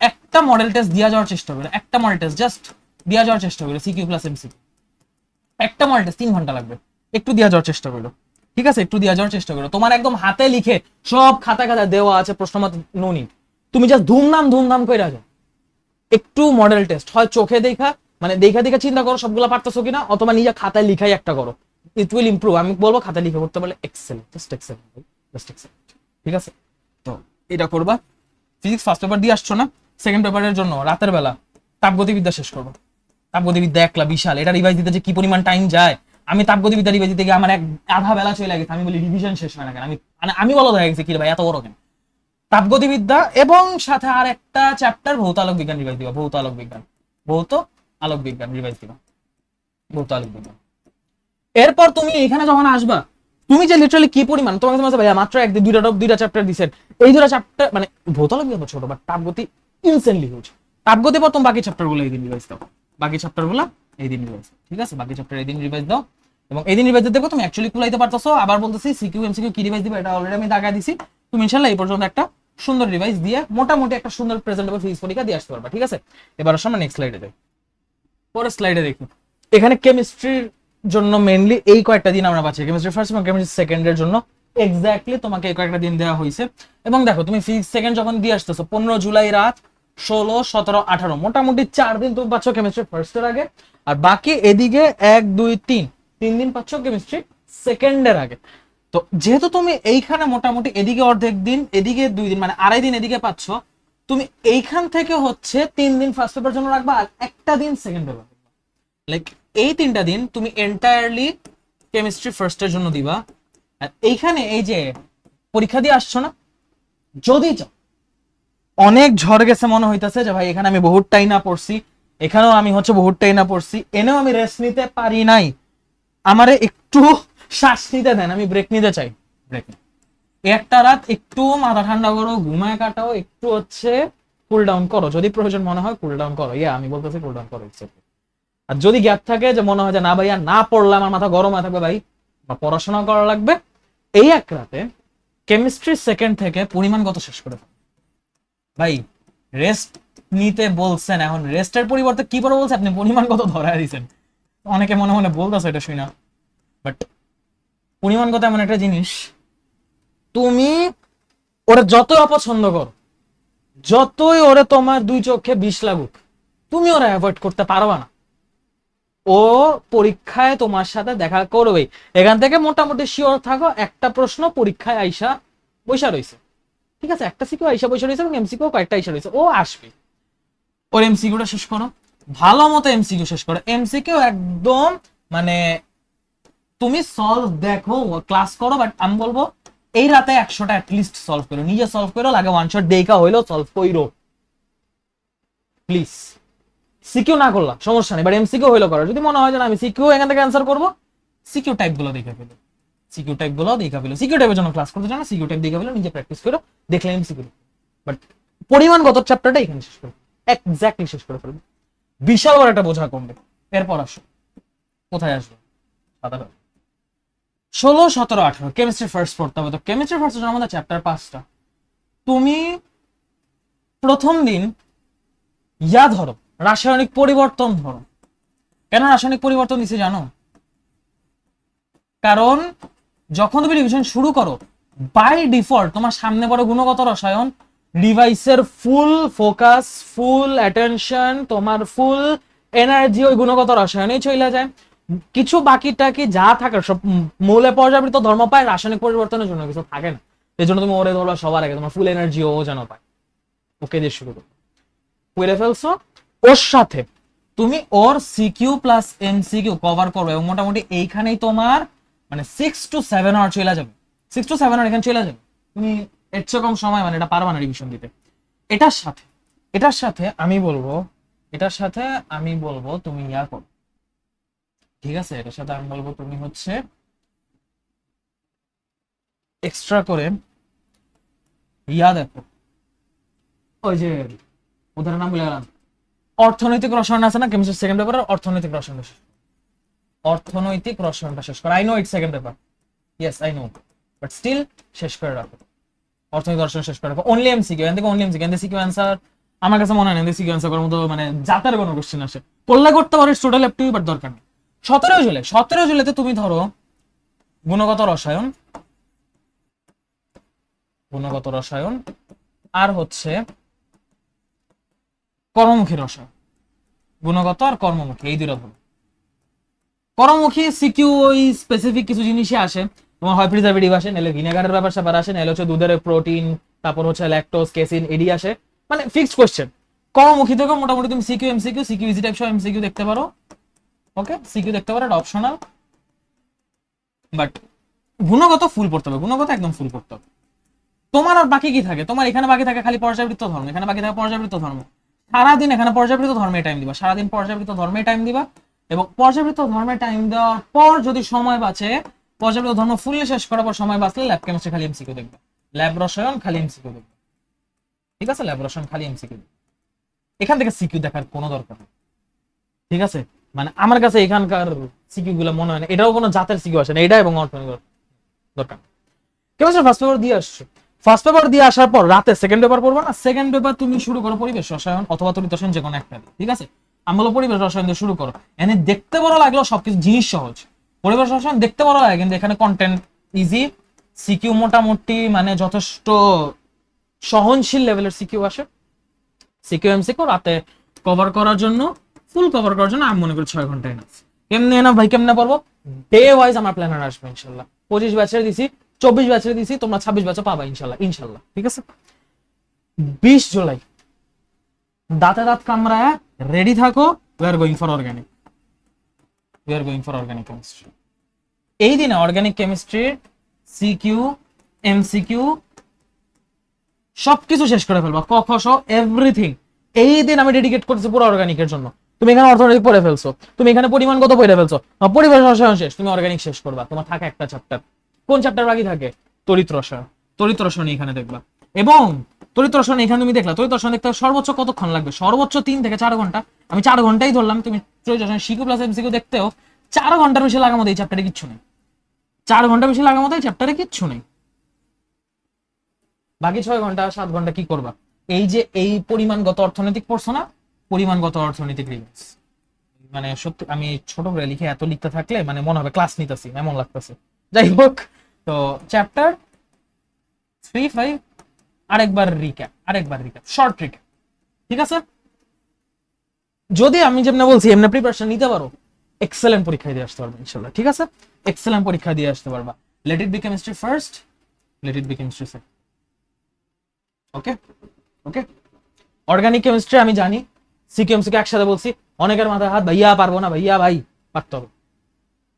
একটা মডেল টেস্ট দিয়ে যাওয়ার চেষ্টা করো, একটা মডেল টেস্ট জাস্ট দিয়ে যাওয়ার চেষ্টা করো, সিকিউ প্লাস এমসিকিউ। একটা মডেল টেস্ট 3 ঘন্টা লাগবে, একটু দিয়ে যাওয়ার চেষ্টা করো। ঠিক আছে, একটু দিয়ে যাওয়ার চেষ্টা করো। তোমার একদম হাতে লিখে সব খাতা খাতা দেওয়া আছে, প্রশ্ন মত নো নিড, তুমি জাস্ট ধুমধাম করে যাও। একটু মডেল টেস্ট হয় চোখে দেখা, মানে দেখা চিন্তা করো সবগুলা পারতেছো কিনা, অথবা নিজে খাতায় লিখাই একটা করো, ইট উইল ইমপ্রুভ। আমি বলবো খাতায় লিখে করতে পারলে excellent, just excellent, just excellent. ঠিক আছে, তো এটা করবা। ফিজিক্স ফার্স্ট পেপার দিয়ে আসছো না, সেকেন্ড পেপারের জন্য রাতের বেলা তাপগতিবিদ্যা শেষ করবো। তাপগতিবিদ্যা একলা বিশাল, এটা রিভাইজ দিতে যে কি পরিমাণ টাইম যায়, আমি তাপগতিবিদ্যা রিভাইজ দিতে গিয়ে আমার আধা বেলা চলে গেছে। আমি বলি রিভিশন শেষ হয় না কেন, আমি বলা হয়ে গেছে কি ভাই এত বড় কেন। তাপগতিবিদ্যা এবং সাথে আর একটা চ্যাপ্টার ভৌত আলোক বিজ্ঞান রিভাইজ দিবা, ভৌত আলোক বিজ্ঞান রিভাইজ দিবা, ভৌত আলোক বিজ্ঞান। এরপর তুমি এখানে যখন আসবা, তুমি যে লিটারালি কি পরিমাণ তোমাকে তোমার ভাইয়া মাত্র একদিন দুইটা চ্যাপ্টার দিচ্ছেন, এই 2টা চ্যাপ্টার মানে ভৌত আলোক বিজ্ঞান ছোট, বাট তাপগতি ইনসেন্টলি হিউজ। তাপগতি পর তুমি বাকি চ্যাপ্টারগুলো এই দিন রিভাইজ দাও, বাকি চ্যাপ্টারগুলো এই দিন রিভাইজ। ঠিক আছে, বাকি চ্যাপ্টার এই দিন রিভাইজ দাও, এবং এই দিন রিভাইজ দেখো তুমি অ্যাকচুয়ালি কুলাইতে পারতেছো। আবার বলতেছি সিকিউ এমসিকিউ কি রিভাইজ দিবা এটা অলরেডি আমি দাগা দিছি। তুমি ইনশাআল্লাহ এই পর্যন্ত একটা সুন্দর রিভাইজ দিয়ে মোটামুটি একটা সুন্দর প্রেজেন্টেবল ফিজিক্স পরীক্ষা দিয়ে আসতে পারবা। ঠিক আছে, এবার আমরা নেক্সট স্লাইডে যাই। পরের স্লাইডে দেখি, এখানে কেমিস্ট্রির জন্য মেইনলি এই কয়েকটা দিন আমরা পাচ্ছি, কেমিস্ট্রি ফার্স্ট এবং কেমিস্ট্রি সেকেন্ডের জন্য এক্স্যাক্টলি তোমাকে এই কয়েকটা দিন দেওয়া হয়েছে। এবং দেখো তুমি ফিজিক্স সেকেন্ড যখন দিয়ে আসতেছো 15 জুলাই রাত, 16, 17, 18 মোটামুটি 4 দিন তুমি পাচ্ছ কেমিস্ট্রি ফার্স্টের আগে, আর বাকি এদিকে 1 2 3 দিন পাচ্ছ কেমিস্ট্রি সেকেন্ডের আগে। তো যেহেতু তুমি এইখানে মোটামুটি এদিকে অর্ধেক দিন, এদিকে 2 দিন, মানে আড়াই দিন এদিকে পাচ্ছ, তুমি এইখান থেকে হচ্ছে 3 দিন ফার্স্ট পেপার জন্য রাখবা আর একটা দিন সেকেন্ড পেপার। লাইক এই 3টা দিন তুমি এন্টায়ারলি কেমিস্ট্রি ফার্স্টের জন্য দিবা। আর এইখানে এই যে পরীক্ষা দিয়ে আসছো না, যদি চাও, অনেক ঝড় গেছে মনে হইতাছে যে ভাই এখানে আমি বহুতটাই না পড়ছি, এখানেও আমি হচ্ছে বহুতটাই না পড়ছি, এনেও আমি রেস্ট নিতে পারি নাই, আমারে একটু শ্বাস নিতে দেন, আমি ব্রেক নিতে চাই, ব্রেক একটা রাত একটু মাথা ঠান্ডা করো, ঘুমায় কাটাও, একটু হচ্ছে কুল ডাউন করো, যদি প্রয়োজন মনে হয় কুল ডাউন করো, আমি বলতেছি কুল ডাউন করো। আর যদি গ্যাপ থাকে যে মনে হয় যে না ভাইয়া না পড়লে আমার মাথা গরম হয়ে থাকবে ভাই, বা পড়াশোনা করা লাগবে, এই এক রাতে কেমিস্ট্রি সেকেন্ড থেকে পরিমাণগত শেষ করে ফেলো। ভাই রেস্ট নিতে বলছেন, এখন রেস্টের পরিবর্তে কি করে বলছে আপনি পরিমাণগত ধরায় দিয়েছেন। অনেকে মনে মনে বলতেছে এটা শুই না, বাট পরিমাণগত এমন একটা জিনিস, তুমি ওরা যতই অপছন্দ করো, যতই ওরে তোমার দুই চোখে বিষ লাগুক, তুমি ওরা অ্যাভয়েড করতে পারবা না। ও পরীক্ষায় তোমার সাথে দেখা করবে, এখান থেকে মোটামুটি শিওর থাকো একটা প্রশ্ন পরীক্ষায় আইসা বৈশা রয়েছে, ঠিক আছে, একটা সিকিউ আইসা বৈশা রয়েছে এবং এমসিকিউ কয়েকটা আইসা রয়েছে, ও আসবে। ওর এমসিকিউটা শেষ করো, ভালো মতো এমসিকিউ শেষ করো, এমসিকিউ একদম মানে তুমি সলভ দেখো, ক্লাস করো, বাট আমি বলবো এই রাতে 100টা অ্যাটলিস্ট সলভ করো, নিজে সলভ করো, লাগে ওয়ান শট দেখা হইলো সলভ করো প্লিজ। সিকিউ না করলা সমস্যা নেই, বাট এমসিকিউ হইলো করো। যদি মনে হয় যে আমি সিকিউ এখান থেকে অ্যান্সার করবো, সিকিউ টাইপ গুলো দেখে ফেলো, সিকিউ টাইপ গুলো দেখা ফেলো, সিকিউ টাইপের জন্য ক্লাস করতে চাও না, সিকিউ টাইপ দেখে ফেলো, নিজে প্র্যাকটিস করো, দেখলে এমসিকিউ। বাট পরিমাণগত চ্যাপ্টারটা এখানে শেষ করো, এক্স্যাক্টলি শেষ করে ফেলবে, বিশাল বড় একটা বোঝা কমবে। এরপর আসো কোথায় আসবে, 16, 17, 18 কেমিস্ট্রি ফার্স্ট পড়তে হবে। তো কেমিস্ট্রি ফার্স্ট জন্য আমাদের চ্যাপ্টার 5টা। তুমি প্রথম দিন ধরো রাসায়নিক পরিবর্তন ধরো। কেন রাসায়নিক পরিবর্তন দিছে জানো? কারণ যখন তুমি রিভিশন শুরু করো, বাই ডিফল্ট তোমার সামনে পড়ে গুণগত রসায়ন, ডিভাইসের ফুল ফোকাস, ফুল অ্যাটেনশন, তোমার ফুল এনার্জি ওই গুণগত রসায়নেই চলে যায়। কিছু বাকিটাকে যা থাকে সব মূলে পর্যাবৃত ধর্ম পায়, রাসায়নিক পরিবর্তনের জন্য কিছু থাকে না। এই জন্য তুমি ওরে ধরবা সবার আগে, তোমার ফুল এনার্জি ও যেন পায়। ওকে দিয়ে শুরু করো, করে ফেলছো, ওর সাথে তুমি ওর সিকিউ প্লাস এমসিকিউ কভার করবে এবং মোটামুটি এইখানেই তোমার মানে 6 to 7 আওয়ার চলে যাবে। 6 to 7 আওয়ার এখানে চলে যাবে, তুমি এর চেয়ে কম সময় মানে এটা পারবা না রিভিশন দিতে। এটার সাথে আমি বলবো তুমি ইয়া করো, ঠিক আছে, এটার সাথে আমি বলবো তুমি হচ্ছে এক্সট্রা করে ইয়া দেখো, ওই যে ওদের নাম ভুলে গেলাম, অর্থনৈতিক রসায়ন আছে না কেমিস্ট্রি সেকেন্ড পেপারের, অর্থনৈতিক রসায়নটা শেষ করো। I know it's second paper, yes I know, but still শেষ করে রাখো, অর্থনৈতিক রসায়ন শেষ করে রাখো। অনলি এমসিকিউ, এখান থেকে অনলি এমসিকিউ, এখান থেকে সিকিউ অ্যান্সার আমার কাছে মনে হয় না সিকিউ অ্যান্সার করার মতো মানে জাতের কোনো কোশ্চেন আসে, করলে করতে পারো, total up to you, but দরকার নেই। 17 জুলাইতে তুমি ধরো গুণগত রসায়ন আর হচ্ছে কর্মমুখী রসায়ন, গুণগত আর কর্মমুখী এই দুটো ধরো। কর্মমুখী সিকিউ ওই স্পেসিফিক কিছু জিনিসই আসে, তোমার হয় প্রিজারভেটিভ আসে, নাহলে ভিনেগারের ব্যাপার স্যাপার আসে, নাহলে হচ্ছে দুধের প্রোটিন, তারপর হচ্ছে ল্যাকটোজ, কেসিন এডি আসে, মানে ফিক্সড কোশ্চেন। কর্মমুখী থেকে মোটামুটি তুমি CQ MCQ, CQ easy type সহ এমসিকিউ দেখতে পারো, ওকে সিকিউ দেখতে পারো, এটা অপশনাল, বাট গুণগত ফুল পড়তে হবে, গুণগত একদম ফুল পড়তে হবে। তোমার আর বাকি কি থাকে, তোমার এখানে বাকি থাকে খালি পর্যাবৃত্ত ধর্ম, এখানে বাকি থাকে পর্যাবৃত্ত ধর্ম, সারাদিন এখানে পর্যাবৃত্ত ধর্মে টাইম দিবা, সারাদিন পর্যাবৃত্ত ধর্মে টাইম দিবা, এবং পর্যাবৃত্ত ধর্মে টাইম দেওয়ার পর যদি সময় বাঁচে, পর্যাবৃত্ত ধর্ম ফুললি শেষ করার পর সময় বাঁচলে ল্যাব কেমিস্ট্রি খালি এমসিকিউ দেখবে, ল্যাব রসায়ন খালি এমসিকিউ দেখবে, ঠিক আছে, ল্যাব রসায়ন খালি এমসিকিউ, এখান থেকে সিকিউ দেখার কোনো দরকার নেই, ঠিক আছে। মানে আমার কাছে এখানকার সিকিউ গুলো মনে হয় না এটাও কোনো জাতের সিকিউ আসে না, এটা এবং অর্থনৈতিক দরকার। কেমিস্ট্রি ফার্স্ট পেপার দিয়ে আসছো, ফার্স্ট পেপার দিয়ে আসার পর রাতে সেকেন্ড পেপার পড়বা না, সেকেন্ড পেপার তুমি শুরু করো পরিবেশ রসায়ন অথবা তড়িৎ রসায়ন, যে কোনো একটা, ঠিক আছে। আমি বলবো পরিবেশ রসায়ন দিয়ে শুরু করো, এনে দেখতে বড় লাগলো সবকিছু জিনিস সহজ, পরিবেশ রসায়ন দেখতে বড় লাগে কিন্তু এখানে কন্টেন্ট ইজি, সিকিউ মোটামুটি মানে যথেষ্ট সহনশীল লেভেলের সিকিউ আসে, সিকিউ এমসিকিউ রাতে কভার করার জন্য, ফুল কভার করার জন্য আমি মনে করি 6 ঘন্টা এনাফ। কেমনে না ভাই, কেমনে পারবো, ডে ওয়াইজ আমার প্ল্যানার আসবে ইনশাল্লাহ, 25 ব্যাচের দিছি, 24 ব্যাচের দিছি, তোমরা 26 ব্যাচে পাবা ইনশাল্লাহ, ঠিক আছে। 20 জুলাই দাঁতে দাঁত কামড়ায় রেডি থাকো, we are going for organic chemistry. এই দিনে অর্গানিক কেমিস্ট্রির সিকিউ এমসিকিউ সবকিছু শেষ করে ফেলবা, ক খ স এভরিথিং এই দিন আমি ডেডিকেট করছি পুরো অর্গানিকের জন্য। তুমি এখানে অর্থনৈতিক পড়ে ফেলছো, তুমি এখানে পরিমাণগত পড়ে ফেলছো, পরিবেশ রসায়ন শেষ, তুমি অর্গানিক শেষ করবা, তোমার থাকে একটা চ্যাপ্টার, কোন চ্যাপ্টার বাকি থাকে, তড়িৎ রসায়ন এখানে দেখবা, এবং তড়িৎ রসায়ন এখানে তুমি দেখলা, তড়িৎ রসায়ন দেখতে সর্বোচ্চ কতক্ষণ লাগবে, সর্বোচ্চ 3 থেকে 4 ঘন্টা, আমি 4 ঘন্টাই ধরলাম। তুমি তড়িৎ রসায়ন সিকিউ প্লাস এমসিকিউ দেখতেও 4 ঘন্টার বেশি লাগার মতো এই চ্যাপ্টারে কিচ্ছু নেই, 4 ঘন্টা বেশি লাগার মতো এই চ্যাপ্টারে কিচ্ছু নেই, বাকি 6 ঘন্টা 7 ঘন্টা কি করবা? এই যে এই পরিমাণগত অর্থনৈতিক পড়ছো না, পরিমাণগত অর্থনৈতিক রিভার্স, মানে সত্যি আমি ছোট করে লিখে এত লিখতে থাকলে মানে মনে হবে ক্লাস নিতেছি এমন লাগতেছে। যাই হোক, তো চ্যাপ্টার 3-5 আরেকবার রিক্যাপ শর্ট রিক্যাপ, ঠিক আছে? যদি আমি যেমন বলছি এমনি প্রিপারেশন নিতে পারো, এক্সেলেন্ট পরীক্ষা দিয়ে আসতে পারবে ইনশাআল্লাহ, ঠিক আছে? এক্সেলেন্ট পরীক্ষা দিয়ে আসতে পারবা। Let it be chemistry first, let it be chemistry second. Okay okay. Organic chemistry আমি জানি সিকিউএমসিকে একসাথে বলছি, অনেকের মাথায় হাত, ভাইয়া পারবো না, ভাইয়া ভাই পারতে হবে।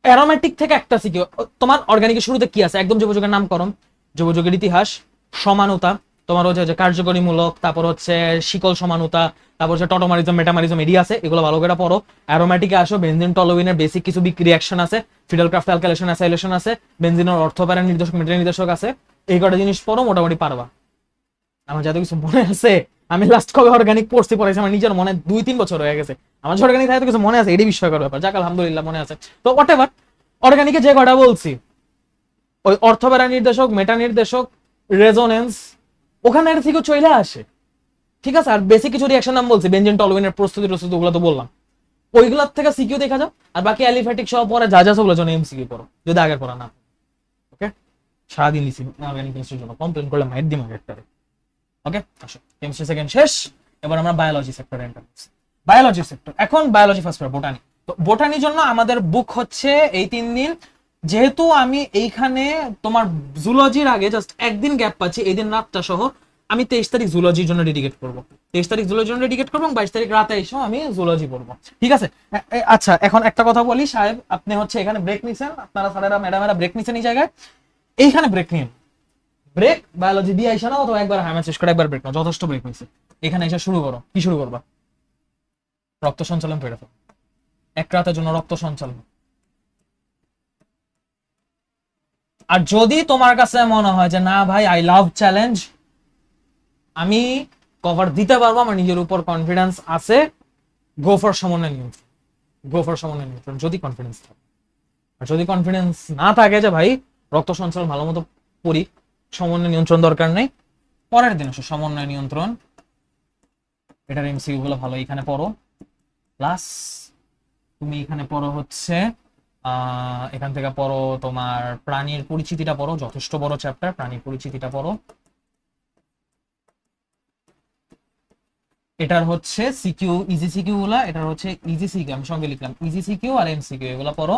অ্যারোমেটিক থেকে একটা সিকিউ, তোমার অর্গানিকের শুরুতে কি আছে? একদম যোগাযোগের নামকরণ, যোগাযোগের ইতিহাস, সমানতা, তোমার হচ্ছে যে কার্যকরীমূলক, তারপর হচ্ছে শিকল সমানতা, তারপর হচ্ছে টটোমারিজম, মেটামারিজম, এডি আছে, এগুলো ভালো করে পড়ো। অ্যারোমেটিকে আসো, বেনজিন টলোইনের বেসিক কিছু রিঅ্যাকশন আছে, ফিডেলক্রাফট অ্যালকাইলেশন অ্যাসাইলেশন আছে, বেনজিনের অর্থপ্যারা নির্দেশক মেটার নির্দেশক আছে, এই কটা জিনিস পড়ো, মোটামুটি পারবা। আমার যত কিছু মনে আছে, আমি লাস্ট কবে অর্গানিক পড়ছি পড়াইছি আমার নিজের মনে 2-3 বছর হয়ে গেছে। আমার যে অর্গানিক থাকে কিছু মনে আছে, এটাই বিস্ময়কর ব্যাপার। যাক আলহামদুলিল্লাহ মনে আছে। তো হোয়াট এভার, অর্গানিকে যে কটা বলছি, ওই অর্থপ্যারা নির্দেশক, মেটা নির্দেশক, রেজোনেন্স, ওখানে থেকে চলে আসে, ঠিক আছে? আর বেসিক কিছু রিঅ্যাকশন নাম বলছি, বেনজিন টলোইনের প্রস্তুতি ওগুলো তো বললাম, ওইগুলোর থেকে সিকিউ দেখা যাও। আর বাকি অ্যালিফ্যাটিক সহ পরে যা যা সবগুলো জন্য এমসিকিউ পড়ো, যদি আগের পড়া না। ওকে, সারাদিন লিখছি অর্গানিক কেমিস্ট্রির জন্য, কমপ্লেন করলে মাইর দিমাগ একটারে। ওকে, আসো কেমিস্ট্রি সেকেন্ড শেষ, এবার আমরা বায়োলজি সেক্টরে এন্টার করছি। বায়োলজি সেক্টর, এখন বায়োলজি ফার্স্ট পড়া, বোটানি। তো বোটানির জন্য আমাদের বুক হচ্ছে এই 3 দিন। যেহেতু আমি এইখানে তোমার জুলজির আগে জাস্ট একদিন গ্যাপ পাচ্ছি, এই দিন রাতটা সহ, আমি 23 তারিখ জুলজির জন্য ডেডিকেট করবো। 23 তারিখ জুলজির জন্য ডেডিকেট করবো এবং 22 তারিখ রাতে এসেও আমি জুলজি পড়বো, ঠিক আছে? আচ্ছা, এখন একটা কথা বলি সাহেব, আপনি হচ্ছে এখানে ব্রেক নিছেন, আপনারা স্যারেরা ম্যাডামেরা ব্রেক নিছেন এই জায়গায়, এইখানে ব্রেক নিন, ব্রেক বায়োলজি দিয়ে আইসা না, অথবা একবার হ্যামার শেষ করে একবার ব্রেক নাও, যথেষ্ট ব্রেক হয়েছে। এখানে এসে শুরু করো, কি শুরু করবা? রক্ত সঞ্চালন পেরে ফেলো, এক রাতের জন্য রক্ত সঞ্চালন। আর যদি তোমার কাছে মনে হয় যে না ভাই আই লাভ চ্যালেঞ্জ, আমি কভার দিতে পারবো, আমার নিজের উপর কনফিডেন্স আছে, গো ফর সমন্বয় নিয়ন্ত্রণ, গো ফর সমন্বয় নিয়ন্ত্রণ, যদি কনফিডেন্স থাকে। আর যদি কনফিডেন্স না থাকে যে ভাই রক্ত সঞ্চালন ভালো মতো করি, সমন্বয় নিয়ন্ত্রণ দরকার নেই, পরের দিন আসো সমন্বয় নিয়ন্ত্রণ, এটার এমসিকিউ গুলো ভালো এখানে পড়ো। প্লাস তুমি এখানে পড়ো হচ্ছে এখান থেকে পড়ো তোমার প্রাণীর পরিচিতিটা পড়ো, যথেষ্ট বড় চ্যাপ্টার, প্রাণীর পরিচিতিটা পড়ো। এটার হচ্ছে সিকিউ, ইজি সিকিউ গুলা, এটার হচ্ছে ইজি সিকিউ, আমি সঙ্গে লিখলাম ইজি সিকিউ আর এমসিকিউ, এগুলো পড়ো।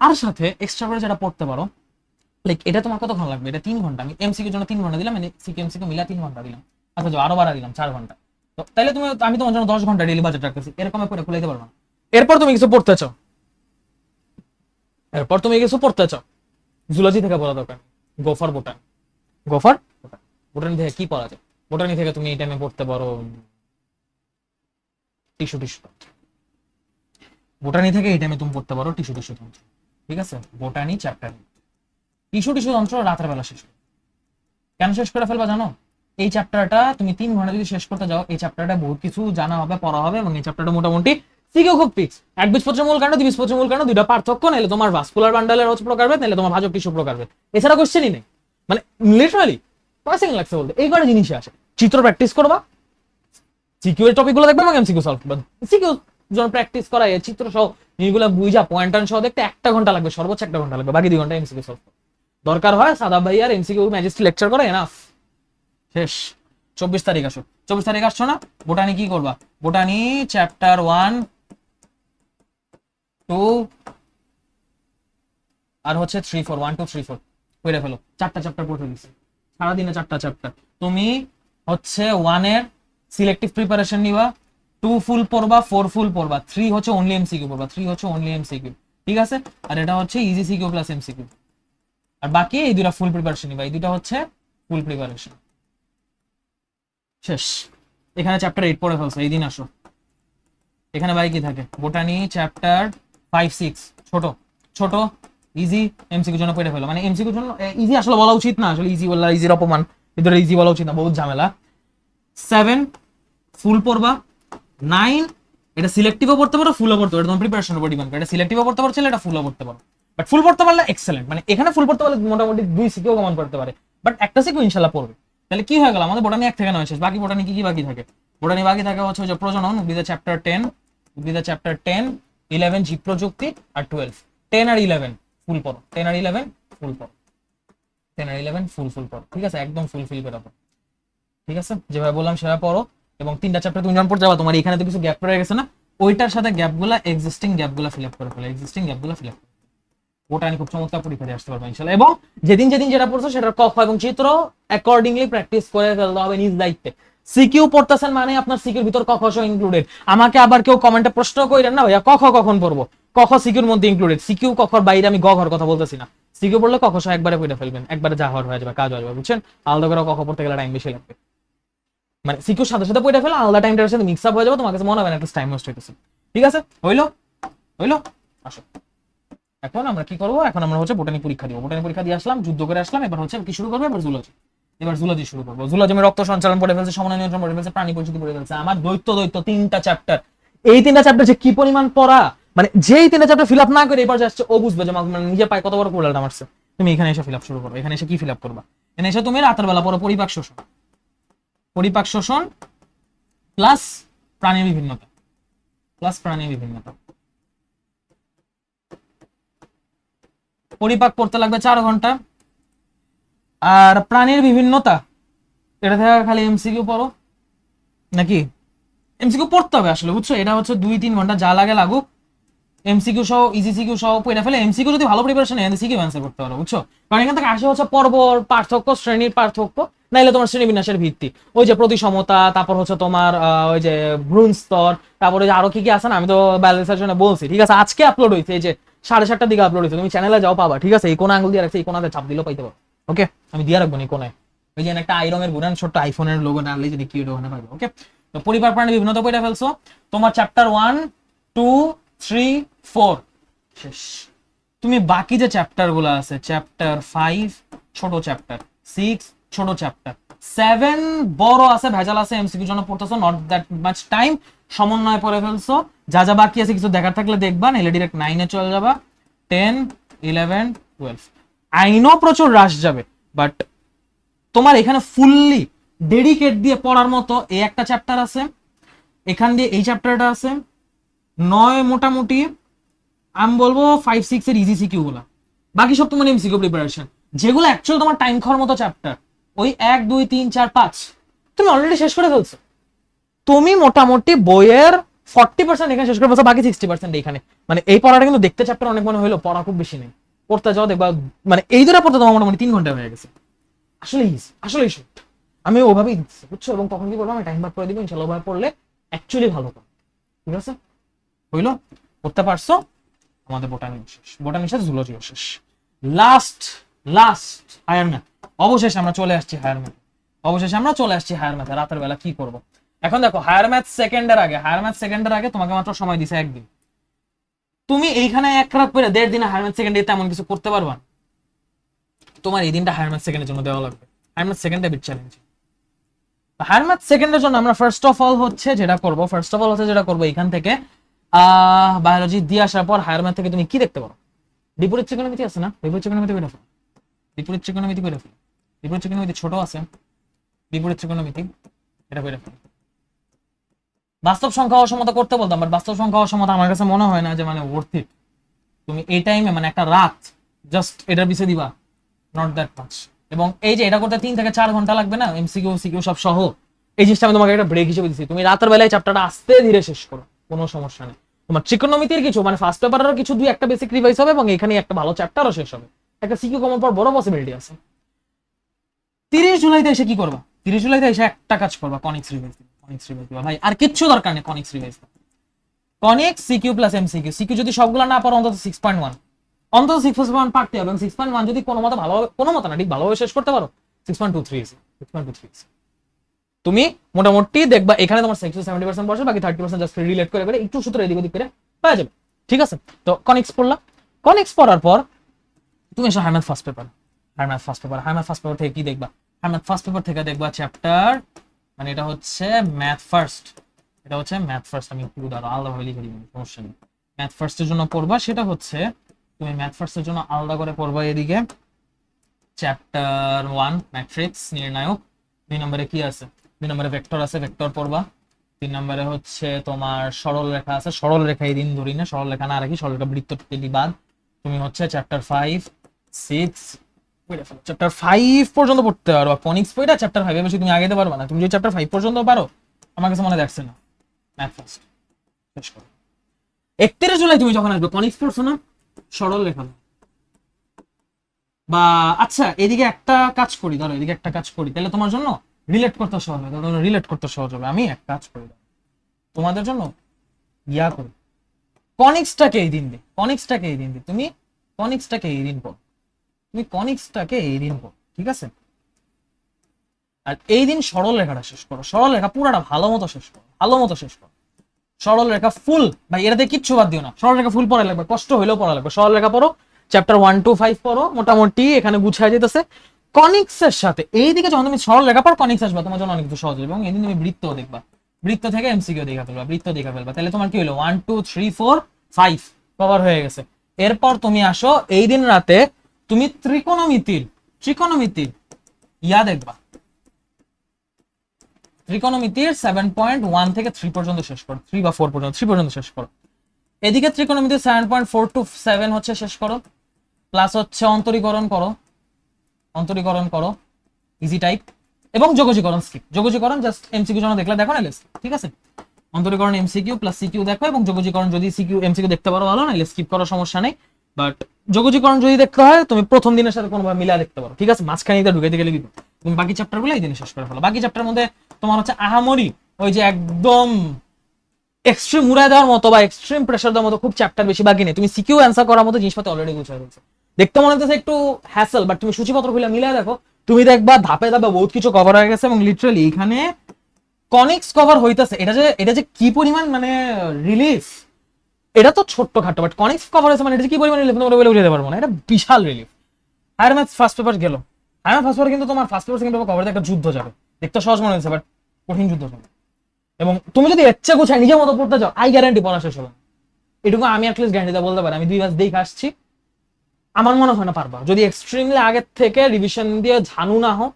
আর সাথে এক্সট্রা করে যেটা পড়তে পারো, লাইক এটা তোমার কতক্ষণ লাগবে? এটা 3 ঘন্টা, আমি এমসিকিউর জন্য 3 ঘন্টা দিলাম, সিকিউ এমসিকিউ মিলা 3 ঘন্টা দিলাম, আচ্ছা আরো বাড়া দিলাম 4 ঘন্টা। তো তাহলে তুমি, আমি তোমার জন্য 10 ঘন্টা ডেইলি বাজেট রাখতেছি, এরকম করে খুলে দিতে পারবো না। এরপর তুমি কিছু পড়তে চাও, জুলজি থেকে পড়া দরকার, গোফার বোটান, গোফার বোটানি থেকে কি পড়া যায়? বোটানি থেকে তুমি এই টাইমে পড়তে পারো টিস্যু তন্ত্র, বোটানি থেকে এই টাইমে তুমি পড়তে পারো টিস্যু তন্ত্র, ঠিক আছে? বোটানি চ্যাপ্টার টিস্যু তন্ত্র রাতের বেলা শেষ, কেন শেষ করে ফেলবা জানো? এই চ্যাপ্টারটা তুমি 3 ঘন্টা যদি শেষ করতে যাও, এই চ্যাপ্টারটা বহুত কিছু জানা হবে, পড়া হবে, এবং এই চ্যাপ্টারটা মোটামুটি সিকিউ খুব ফিক্স। একবীজপত্রের মূল কাণ্ড, দ্বিবীজপত্রের মূল কাণ্ড, দুইটা পার্থক্য, নাহলে তোমার ভাস্কুলার বান্ডালের হচ্ছে প্রকারভেদ, নাহলে তোমার ভাজক টিস্যু প্রকারভেদ, এছাড়া কোশ্চেনই নেই। মানে লিটারালি 5 সেকেন্ড লাগছে বলতে, এই কটা জিনিসই আসে। চিত্র প্র্যাকটিস করবা, সিকিউ এর টপিকগুলো দেখবে এবং এমসিকিউ সলভ করবা। সিকিউ যখন প্র্যাকটিস করা এই চিত্র সহ জিনিসগুলো বুঝা পয়েন্টার সহ দেখতে 1 ঘন্টা লাগবে, সর্বোচ্চ 1 ঘন্টা লাগবে, বাকি 2 ঘন্টা এমসিকিউ সলভ। দরকার হয় সাদাব ভাই আর এমসিকিউ ম্যাজিস্ট্রি লেকচার করে, এনাফ, শেষ। 24 তারিখ আসো, 24 তারিখ আসছো না? বোটানি কি করবা? বোটানি চ্যাপ্টার 1, 2 আর হচ্ছে 3, 4, 1, 2, 3, 4 পড়ে ফেলো। 4টা চ্যাপ্টার পড়তে দিচ্ছি, সারাদিনে 4টা চ্যাপ্টার। তুমি হচ্ছে 1 এর সিলেক্টিভ প্রিপারেশন নিবা, 2 ফুল পড়বা, 4 ফুল পড়বা, 3 হচ্ছে অনলি এমসিকিউ পড়বা, 3 হচ্ছে অনলি এমসিকিউ, ঠিক আছে? আর এটা হচ্ছে ইজি সিকিউ প্লাস এমসিকিউ। আর বাকি এই দুটা ফুল প্রিপারেশন নিবা, এই দুটা হচ্ছে ফুল প্রিপারেশন, শেষ। এখানে চ্যাপ্টার 8 পড়ে ফেলছো, এই দিন আসো। এখানে ভাই কি থাকে? বোটানি চ্যাপ্টার 5, 6 ছোট ছোট ইজি এমসিকিউ জন্য পড়ে ফেলো, মানে এমসিকিউ জন্য ইজি আসলে বলা উচিত না, আসলে ইজি বললা ইজির অপমান, এদের ইজি বলা উচিত না, বহুত ঝামেলা। 7 ফুল পড়বা, 9 এটা সিলেক্টিভও পড়তে পারো, ফুলও পড়তে পারো, তোমার প্রিপারেশনের উপর ডিপেন্ড করে, এটা সিলেক্টিভও পড়তে পারছিলে, এটা ফুলও পড়তে পারো। বাট ফুল পড়তে পারলে এক্সেলেন্ট, মানে এখানে ফুল পড়তে পারলে মোটামুটি 2 সিকিউ কমন পড়তে পারে, বাট একটা সিকিউ ইনশাল্লাহ পড়বে। তাহলে কি হয়ে গেল, আমাদের বোটানি 1 থেকে 9 শেষ। বাকি বোটানি কি কি বাকি থাকে? বোটানি বাকি থাকে হচ্ছে যে প্রজনন, উদ্ভিদের চ্যাপ্টার 10, উদ্ভিদের চ্যাপ্টার 10, 11 জীব প্রযুক্তি, আর 12। 10 আর 11 ফুল পড়ো, 10 আর 11 ফুল পড়ো, 10 আর 11 ফুল পড়ো, ঠিক আছে, একদম ফুলফিল করে পড়ো, ঠিক আছে, যেভাবে বললাম সেভাবে পড়ো। এবং 3টা চ্যাপ্টার তুমি যখন পড়তে যাবা, তোমার এখানে তো কিছু গ্যাপ রয়ে গেছে না, ওইটার সাথে গ্যাপগুলা, এক্সিস্টিং গ্যাপগুলা ফিল আপ করে ফেলো, এক্সিস্টিং গ্যাপগুলা ফিল আপ। ওটা আমি খুব চমৎকার পরীক্ষা দিয়ে আসতে পারবো ইনশাআল্লাহ। এবং যেদিন যেদিন যেটা পড়ছো সেটার ক খ এবং চিত্র অ্যাকর্ডিংলি প্র্যাকটিস করে ফেলতে হবে নিজ দায়িত্বে। সিকিউ পড়তেছেন মানে আপনার সিকিউর ভিতর ক খ ইনক্লুডেড। আমাকে আবার কেউ কমেন্টে প্রশ্ন কইরেন না ভাইয়া ক খ কখন পড়বো, ক খ সিকিউর মধ্যে ইনক্লুডেড। সিকিউ ক খর বাইরে আমি গ ঘর কথা বলতেছি না। সিকিউ পড়লে ক খ একবারে পড়ে ফেলবেন, একবারে যা হওয়ার হয়ে যাবে, কাজ হয়ে যাবে, বুঝছেন। আলাদা করে ক খ পড়তে গেলে টাইম বেশি লাগবে, মানে সিকিউর সাথে সাথে পড়ে ফেলে আলাদা টাইমটার সাথে মিক্স আপ হয়ে যাবে, তোমার কাছে মনে হবে না একটা টাইম ওয়েস্ট হইতেছে। ঠিক আছে, হইলো হইলো, আসো। এখন আমরা কি করবো, এখন আমরা হচ্ছে বোটানি পরীক্ষা দিব। বোটানি পরীক্ষা দিয়ে আসলাম, যুদ্ধ করে আসলাম, এবার হচ্ছে কি শুরু করবো, এবার জুলজি। এবার জুলজি শুরু করবো। জুলজি আমি রক্ত সঞ্চালন পড়ে ফেলছে, সমন্বয় নিয়ন্ত্রণ পড়ে ফেলছে, প্রাণী পরিচিতি পড়ে ফেলছে। আমার দ্বৈত 3টা চ্যাপ্টার, এই 3টা চ্যাপ্টার যে কি পরিমাণ পড়া, মানে যেই 3টা চ্যাপ্টার ফিল আপ না করে এবার যাচ্ছে ও বুঝবে যে মানে নিজে পায় কত বড় কোড়ালটা মারছে। তুমি এখানে এসে ফিল আপ শুরু করো। এখানে এসে কি ফিল আপ করবা, এখানে এসে তুমি রাতের বেলা পড়ো পরিপাক শোষণ, পরিপাক শোষণ প্লাস প্রাণীর বিভিন্নতা, প্লাস প্রাণীর বিভিন্নতা। পরিপাক করতে লাগবে 4 ঘন্টা, আর প্রাণীর বিভিন্নতা এটা থেকে খালি এমসিকিউ পড়ো, নাকি এমসিকিউ পড়তে হবে আসলে, বুঝছো। এটা হচ্ছে 2-3 ঘন্টা যা লাগে লাগুক, এমসিকিউ সহ ইজি সিকিউ সহ পড়ে ফেলে। এমসিকিউ যদি ভালো প্রিপারেশন নেয় সিকিউ অ্যান্সার করতে পারো, বুঝছো। কারণ এখান থেকে আসে হচ্ছে পর্বর পার্থক্য, শ্রেণীর পার্থক্য, নাইলে তোমার শ্রেণী বিন্যাসের ভিত্তি, ওই যে প্রতিসমতা, তারপর হচ্ছে তোমার ওই যে ভ্রূণ স্তর, তারপরে যে আরো কি কি আছে না, আমি তো ব্যালেন্সের জন্য বলছি, ঠিক আছে। আজকে আপলোড হয়েছে, এই যে 7:30টার দিকে আপলোড হয়েছে, তুমি চ্যানেলে যাও পাবা, ঠিক আছে। এই কোন আঙ্গুল দিয়ে রাখছে, এই কোনাতে চাপ দিলেও পাইতে পারো, ওকে। আমি দিয়ে রাখবো না এই কোনায়, ওই যে একটা আইরনের গুণান ছোট্ট আইফোনের লোগো ডাললে যদি কি ওখানে পাবে, ওকে। তো পরিবার প্রাণী বিভিন্নতা পড়ে ফেলছো, তোমার চ্যাপ্টার 1, 2, 3, 4 শেষ। তুমি বাকি যে চ্যাপ্টার গুলো আছে, চ্যাপ্টার 5 ছোট চ্যাপ্টার, 6 ছোট চ্যাপ্টার, 7 বড় আছে, ভেজাল আছে, এমসিকিউ জন্য পড়তেছো, নট দ্যাট মাচ টাইম, সমন্বয় পড়ে ফেলছো। যা যা বাকি আছে কিছু দেখার থাকলে দেখবা, নাহলে ডিরেক্ট 9 এ চলে যাবা, 10, 11, 12। আই নো প্রচুর রাশ যাবে, বাট তোমার এখানে ফুললি ডেডিকেট দিয়ে পড়ার মতো এই একটা চ্যাপ্টার আছে, এখান দিয়ে এই চ্যাপ্টারটা আছে, 9 মোটামুটি আমি বলবো 5-6 এর ইজি সিকিউ গুলা, বাকি সব তোমার এমসিকিউ প্রিপারেশন, যেগুলো অ্যাকচুয়ালি তোমার টাইম খাওয়ার মতো চ্যাপ্টার, ওই 1, 2, 3, 4, 5 তুমি অলরেডি শেষ করে ফেলছো। তুমি মোটামুটি বইয়ের 40% এখানে শেষ করে ফেলছো, বাকি 60% এখানে। মানে এই পড়াটা কিন্তু দেখতে চ্যাপ্টার অনেক মনে হলো, পড়া খুব বেশি নেই, পড়তে যাও দেখবা মানে এই দুটো পড়তে তোমার মোটামুটি 3 ঘন্টা হয়ে গেছে। আসলে ইজি, আসলে শর্ট, আমি ওভাবেই দিচ্ছি, বুঝছো। এবং কখন কি করবো আমি টাইম ভাগ করে দিব, ইনশাআল্লাহ ওভাবে পড়লে অ্যাকচুয়ালি ভালো করে, ঠিক আছে। হইলো, করতে পারছো, আমাদের বোটানি শেষ, বোটানি শেষ, জুলজিও শেষ। লাস্ট লাস্ট হায়ার ম্যাথ, অবশেষে আমরা চলে আসছি হায়ার ম্যাথ, অবশেষে আমরা চলে আসছি হায়ার ম্যাথে। রাতের বেলা কি করব, এখন দেখো হায়ার ম্যাথ সেকেন্ডের আগে, হায়ার ম্যাথ সেকেন্ডের আগে তোমাকে মাত্র সময় দিছে 1 দিন। তুমি এইখানে 1 রাত পরে 1.5 দিনে হায়ার ম্যাথ সেকেন্ডে তেমন কিছু করতে পারবা, তোমার এই দিনটা হায়ার ম্যাথ সেকেন্ডের জন্য দেওয়া লাগবে। হায়ার ম্যাথ সেকেন্ডে বিট চ্যালেঞ্জ। হায়ার ম্যাথ সেকেন্ডের জন্য আমরা ফার্স্ট অফ অল হচ্ছে যেটা করব এখান থেকে বায়োলজি দিয়ে আসার পর হায়ার ম্যাথ থেকে তুমি কি দেখতে পারো, বিপরীত ত্রিকোণমিতি আছে না, বিপরীত ত্রিকোণমিতি করে ফেলো, বিপরীত ত্রিকোণমিতি করে ফেলো, বিপরীত ত্রিকোণমিতি ছোট আছে, বিপরীত ত্রিকোণমিতি এটা করে ফেলো। বাস্তব সংখ্যা অসমতা করতে বলতাম, বাট বাস্তব সংখ্যা অসমতা আমার কাছে মনে হয় না যে মানে ওর্থ ইট। তুমি এই টাইমে মানে একটা রাত জাস্ট এটার পিছে দিবা, নট দ্যাট মাচ। এবং এই যে এটা করতে 3 থেকে 4 ঘন্টা লাগবে না, এমসিকিউ সিকিউ সব সহ, এই জিনিসটা আমি তোমাকে একটা ব্রেক হিসেবে দিচ্ছি। তুমি রাতের বেলায় চ্যাপ্টারটা আস্তে ধীরে শেষ করো, কোনো সমস্যা নেই। তোমার ত্রিকোণমিতির কিছু মানে ফার্স্ট পেপারেরও কিছু 2-1টা বেসিক রিভাইজ হবে, এবং এখানে একটা ভালো চ্যাপ্টারও শেষ হবে, একটা সিকিউ কমন পর বড় পসিবিলিটি আছে। 30 জুলাইতে এসে কি করবা, 30 জুলাইতে এসে একটা কাজ করবা, কনিক্স রিভাইজ দিবা, কনিক্স রিভাইজ দিবা ভাই, আর কিচ্ছু দরকার নেই, কনিক্স রিভাইজ দিবা। Conics CQ plus MCQ, CQ যদি সবগুলা না পারো অন্তত 6.1, অন্তত 6.1 পারতে হবে। এবং 6.1 যদি কোনো মতে ভালোভাবে, কোনো মতে না ঠিক ভালোভাবে শেষ করতে পারো, 6.23 তুমি মোটামুটি দেখবা এখানে তোমার 60-70% বসে, বাকি 30% জাস্ট রিলেট করে করে একটু সূত্র এদিক ওদিক করে পাওয়া যাবে, ঠিক আছে। তো কনিক্স পড়লা, কনিক্স পড়ার পর তুমি এসো higher math first paper. Higher math first paper থেকে কি দেখবা, হায়ার ম্যাথ ফার্স্ট পেপার থেকে দেখবা চ্যাপ্টার, মানে এটা হচ্ছে ম্যাথ ফার্স্ট, এটা হচ্ছে ম্যাথ ফার্স্ট। আমি একটু আলাদাভাবে লিখে দিব, সমস্যা নেই। ম্যাথ ফার্স্টের জন্য পড়বা সেটা হচ্ছে, তুমি ম্যাথ ফার্স্টের জন্য আলাদা করে পড়বা এদিকে চ্যাপ্টার 1 ম্যাট্রিক্স নির্ণায়ক। 2 নম্বরে কি আছে? 2 নম্বরে ভেক্টর আছে, ভেক্টর পড়বা। 3 নম্বরে হচ্ছে তোমার সরল রেখা আছে, সরল রেখা এই দিন ধরি না, সরল রেখা না রাখি, সরল রেখা বৃত্ত টেলি বাদ। তুমি হচ্ছে চ্যাপ্টার 5 6 চ্যাপ্টার 5 পর্যন্ত পড়তে পারো। কনিক্স পড়া চ্যাপ্টার 5 এর বেশি তুমি আগাইতে পারবে না। তুমি যদি চ্যাপ্টার 5 পর্যন্ত পারো, আমার কাছে মনে দেখছে না, ম্যাথ ফার্স্ট শেষ করো। 31 জুলাই তুমি যখন আসবে, কনিক্স পড়ছো না, সরল রেখা বা আচ্ছা এদিকে একটা কাজ করি, ধরো এদিকে একটা কাজ করি, তাহলে তোমার জন্য রিলেট করতে সহজ হবে। রিলেট করতে সহজ হবে, আমি এক কাজ করি তোমাদের জন্য, ইয়া করি, কনিক্সটাকে এই দিন দে, কনিক্সটাকে এই দিন দে, তুমি কনিক্সটাকে এই দিন পড়ো, তুমি কনিক্সটাকে এই দিন পড়ো, ঠিক আছে? আর এই দিন সরল রেখাটা শেষ করো, সরল রেখা পুরাটা ভালো মতো শেষ করো, ভালো মতো শেষ করো। সরল রেখা ফুল, ভাই এটাতে কিচ্ছু বাদ দিও না, সরল রেখা ফুল পড়া লাগবে, কষ্ট হইলেও পড়া লাগবে। সরল রেখা পড়ো, চ্যাপ্টার 1 to 5 পড়ো, মোটামুটি এখানে গুছায় যেতেছে। কনিক্সের সাথে এইদিকে যখন তুমি সরল রেখা পর কনিক্স আসবা, তোমার জন্য অনেক কিছু সহজ হবে। এবং এদিন তুমি বৃত্ত দেখবা, বৃত্ত থেকে এমসিকিউ দেখা ফেলবা, বৃত্ত দেখা ফেলবা, তাহলে তোমার কি হলো 1 2 3 4 5 কভার হয়ে গেছে। এরপর তুমি আসো এই দিন রাতে, তুমি ত্রিকোণমিতির ইয়া দেখবা, ত্রিকোণমিতির 7.1 থেকে 3 পর্যন্ত শেষ করো, 3 বা 4 পর্যন্ত, 3 পর্যন্ত শেষ করো। এদিকে ত্রিকোণমিতির 7.4 to 7 হচ্ছে শেষ করো, প্লাস হচ্ছে অন্তরীকরণ করো, অন্তরীকরণ করো ইজি টাইপ, এবং যোগজীকরণ স্কিপ, যোগজীকরণ জাস্ট এমসিকিউ জন্য দেখলে দেখো, নাইলে ঠিক আছে। অন্তরীকরণ এমসিকিউ প্লাস সিকিউ দেখো, এবং যোগজীকরণ যদি সিকিউ এমসিকিউ দেখতে পারো ভালো, নাইলে স্কিপ করার সমস্যা নেই। বাট যোগজীকরণ যদি দেখতে হয়, তুমি প্রথম দিনের সাথে কোনোভাবে মিলা দেখতে পারো, ঠিক আছে? মাঝখানে ঢুকাইতে গেলে কি তুমি বাকি চ্যাপ্টারগুলো এই দিনে শেষ করে ফেলো। বাকি চ্যাপ্টার মধ্যে তোমার হচ্ছে আহামরি ওই যে একদম এক্সট্রিম উড়াই দেওয়ার মতো বা এক্সট্রিম প্রেশার দেওয়ার মতো খুব চ্যাপ্টার বেশি বাকি নেই। তুমি সিকিউ অ্যান্সার করার মতো জিনিসপত্র অলরেডি গুছিয়ে ফেলছো। দেখতে মনে হচ্ছে একটু হ্যাসেল, বাট তুমি সূচিপত্র খুলে মিলিয়ে দেখো, তুমি দেখবা ধাপে ধাপে বহুত কিছু কভার হয়ে গেছে। এবং লিটারালি এখানে কনিক্স কভার হইতাছে, এটা যে কি পরিমাণ মানে রিলিফ, এটা তো ছোট্ট খাটো, বাট কনিক্স কভার হয়েছে মানে এটা কি পরিমাণ রিলিফ তোমরা বলে বুঝাতে পারবো না, এটা বিশাল relief. Higher maths first paper গেল, হায়ার ম্যাথস ফার্স্ট পেপার কিন্তু তোমার ফার্স্ট পেপার সেকেন্ড পেপার কভারে একটা যুদ্ধ যাবে, দেখতে সহজ মনে হচ্ছে বাট কঠিন যুদ্ধ যাবে। এবং তুমি যদি ইচ্ছে গোছায় নিজের মতো পড়তে যাও, আই গ্যারান্টি পড়া শেষ হবে। এটুকু আমি অ্যাটলিস্ট গ্যারান্টি দিয়ে বলতে পারি, আমি 2 মাস দেখে আসছি, আমার মনে হয় না পারবা। যদি এক্সট্রিমলি আগের থেকে রিভিশন দিয়ে ঝানু না হো,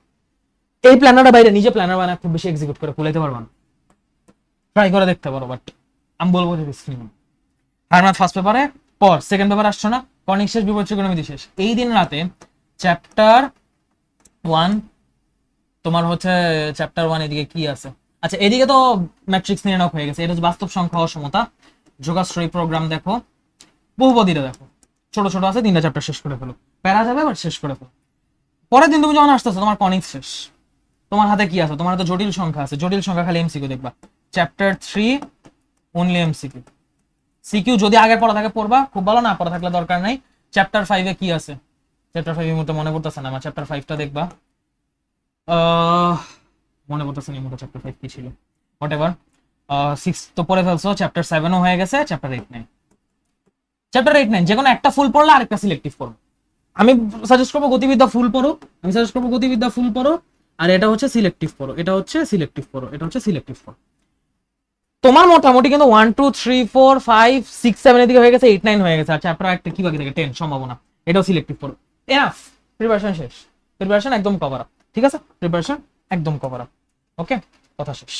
এই প্ল্যানারটা বাইরে নিজে প্ল্যানার বানায় খুব বেশি এক্সিকিউট করে কুলাইতে পারবা না। ট্রাই করে দেখতে পারো, বাট আমি বলবো যে রিস্ক নিও। হায়ার ম্যাথ ফার্স্ট পেপারে পর, সেকেন্ড পেপার আসছো না, কনিক শেষ, বিপরীত ত্রিকোণমিতি শেষ। এই দিন রাতে চ্যাপ্টার 1 তোমার হচ্ছে চ্যাপ্টার 1 এদিকে কি আছে? আচ্ছা এদিকে তো ম্যাট্রিক্স নির্ণয় হয়ে গেছে, এটা হচ্ছে বাস্তব সংখ্যা অসমতা, যোগাশ্রয়ী প্রোগ্রাম দেখো, বহুপদীটা দেখো, ছোট ছোট আছে, 3টা চ্যাপ্টার শেষ করে ফেলো, প্যারা যাবে বাট শেষ করে ফেলো। পরের দিন তুমি যখন আসতেছো, তোমার কনিক্স শেষ, তোমার হাতে কি আছে? তোমার হাতে জটিল সংখ্যা আছে, জটিল সংখ্যা খালি এমসিকিউ দেখবা, চ্যাপ্টার 3 অনলি এমসিকিউ। সিকিউ যদি আগের পড়া থাকে পড়বা, খুব ভালো, না পড়া থাকলে দরকার নাই। চ্যাপ্টার 5 এ কি আছে? চ্যাপ্টার 5 এর মতো মনে পড়তেছে না আমার, চ্যাপ্টার 5টা দেখবা, মনে পড়তেছে না মতো চ্যাপ্টার 5 কি ছিল, হোয়াটএভার। 6 তো পড়ে ফেলছো, চ্যাপ্টার 7ও হয়ে গেছে, চ্যাপ্টার 8 9, চ্যাপ্টার 8 9 যে কোনো একটা ফুল পড়লে আরেকটা সিলেক্টিভ পড়ো। আমি সাজেস্ট করবো গতিবিদ্যা ফুল পড়ো, আমি সাজেস্ট করবো গতিবিদ্যা ফুল পড়ো, আর এটা হচ্ছে সিলেক্টিভ পড়ো, এটা হচ্ছে সিলেক্টিভ পড়ো, এটা হচ্ছে সিলেক্টিভ পড়ো। তোমার মোটামুটি কিন্তু 1 2 3 4 5 6 7 এর দিকে হয়ে গেছে, 8 9 হয়ে গেছে, আর চ্যাপ্টার একটা কি বাকি থাকে 10 সম্ভাবনা, এটাও সিলেক্টিভ পড়ো। এনাফ, প্রিপারেশন শেষ, প্রিপারেশন একদম কভার আপ, ঠিক আছে? প্রিপারেশন একদম কভার আপ, ওকে, কথা শেষ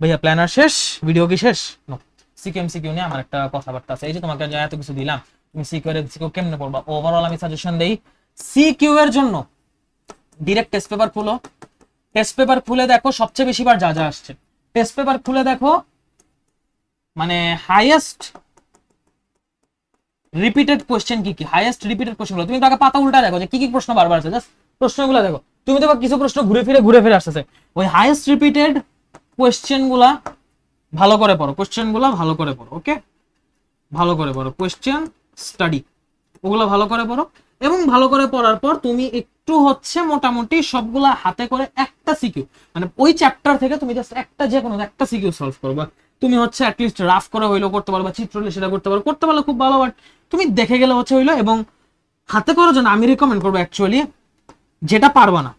ভাইয়া। প্ল্যানার শেষ, ভিডিও কি শেষ? নো। সিকিউ এমসিকিউ নিয়ে আমার একটা কথাবার্তা আছে। এই যে তোমাকে এত কিছু দিলাম, তুমি সিকিউ এর সিকিউ কেমনে পড়বা? ওভারঅল আমি সাজেশন দেই, সিকিউ এর জন্য ডাইরেক্ট টেস্ট পেপার খুলো, টেস্ট পেপার খুলে দেখো সবচেয়ে বেশি বার যা যা আসছে, টেস্ট পেপার খুলে দেখো মানে হাইয়েস্ট রিপিটেড কোশ্চেন কি কি, হাইয়েস্ট রিপিটেড কোশ্চেনগুলো তুমি তাকে পাতা উল্টা দেখো যে কি কি প্রশ্ন বারবার আসছে, জাস্ট প্রশ্নগুলো দেখো। তুমি দেখো কিছু প্রশ্ন ঘুরে ফিরে আসতেছে, ওই হাইয়েস্ট রিপিটেড কোশ্চেনগুলা ভালো করে পড়ো, কোশ্চেনগুলো ভালো করে পড়ো, ওকে, ভালো করে পড়ো, কোশ্চেন স্টাডি ওগুলো ভালো করে পড়ো। এবং ভালো করে পড়ার পর তুমি একটু হচ্ছে মোটামুটি সবগুলা হাতে করে একটা সিকিউ, মানে ওই চ্যাপ্টার থেকে তুমি জাস্ট একটা যে কোনো একটা সিকিউ সলভ করবা। তুমি হচ্ছে অ্যাটলিস্ট রাফ করে হইলো করতে পারো, বা চিত্র হলে সেটা করতে পারো, করতে পারলে খুব ভালো, বাট তুমি দেখে গেলে হচ্ছে হইলো। এবং হাতে করার জন্য আমি রিকমেন্ড করবো অ্যাকচুয়ালি, যেটা পারবা না,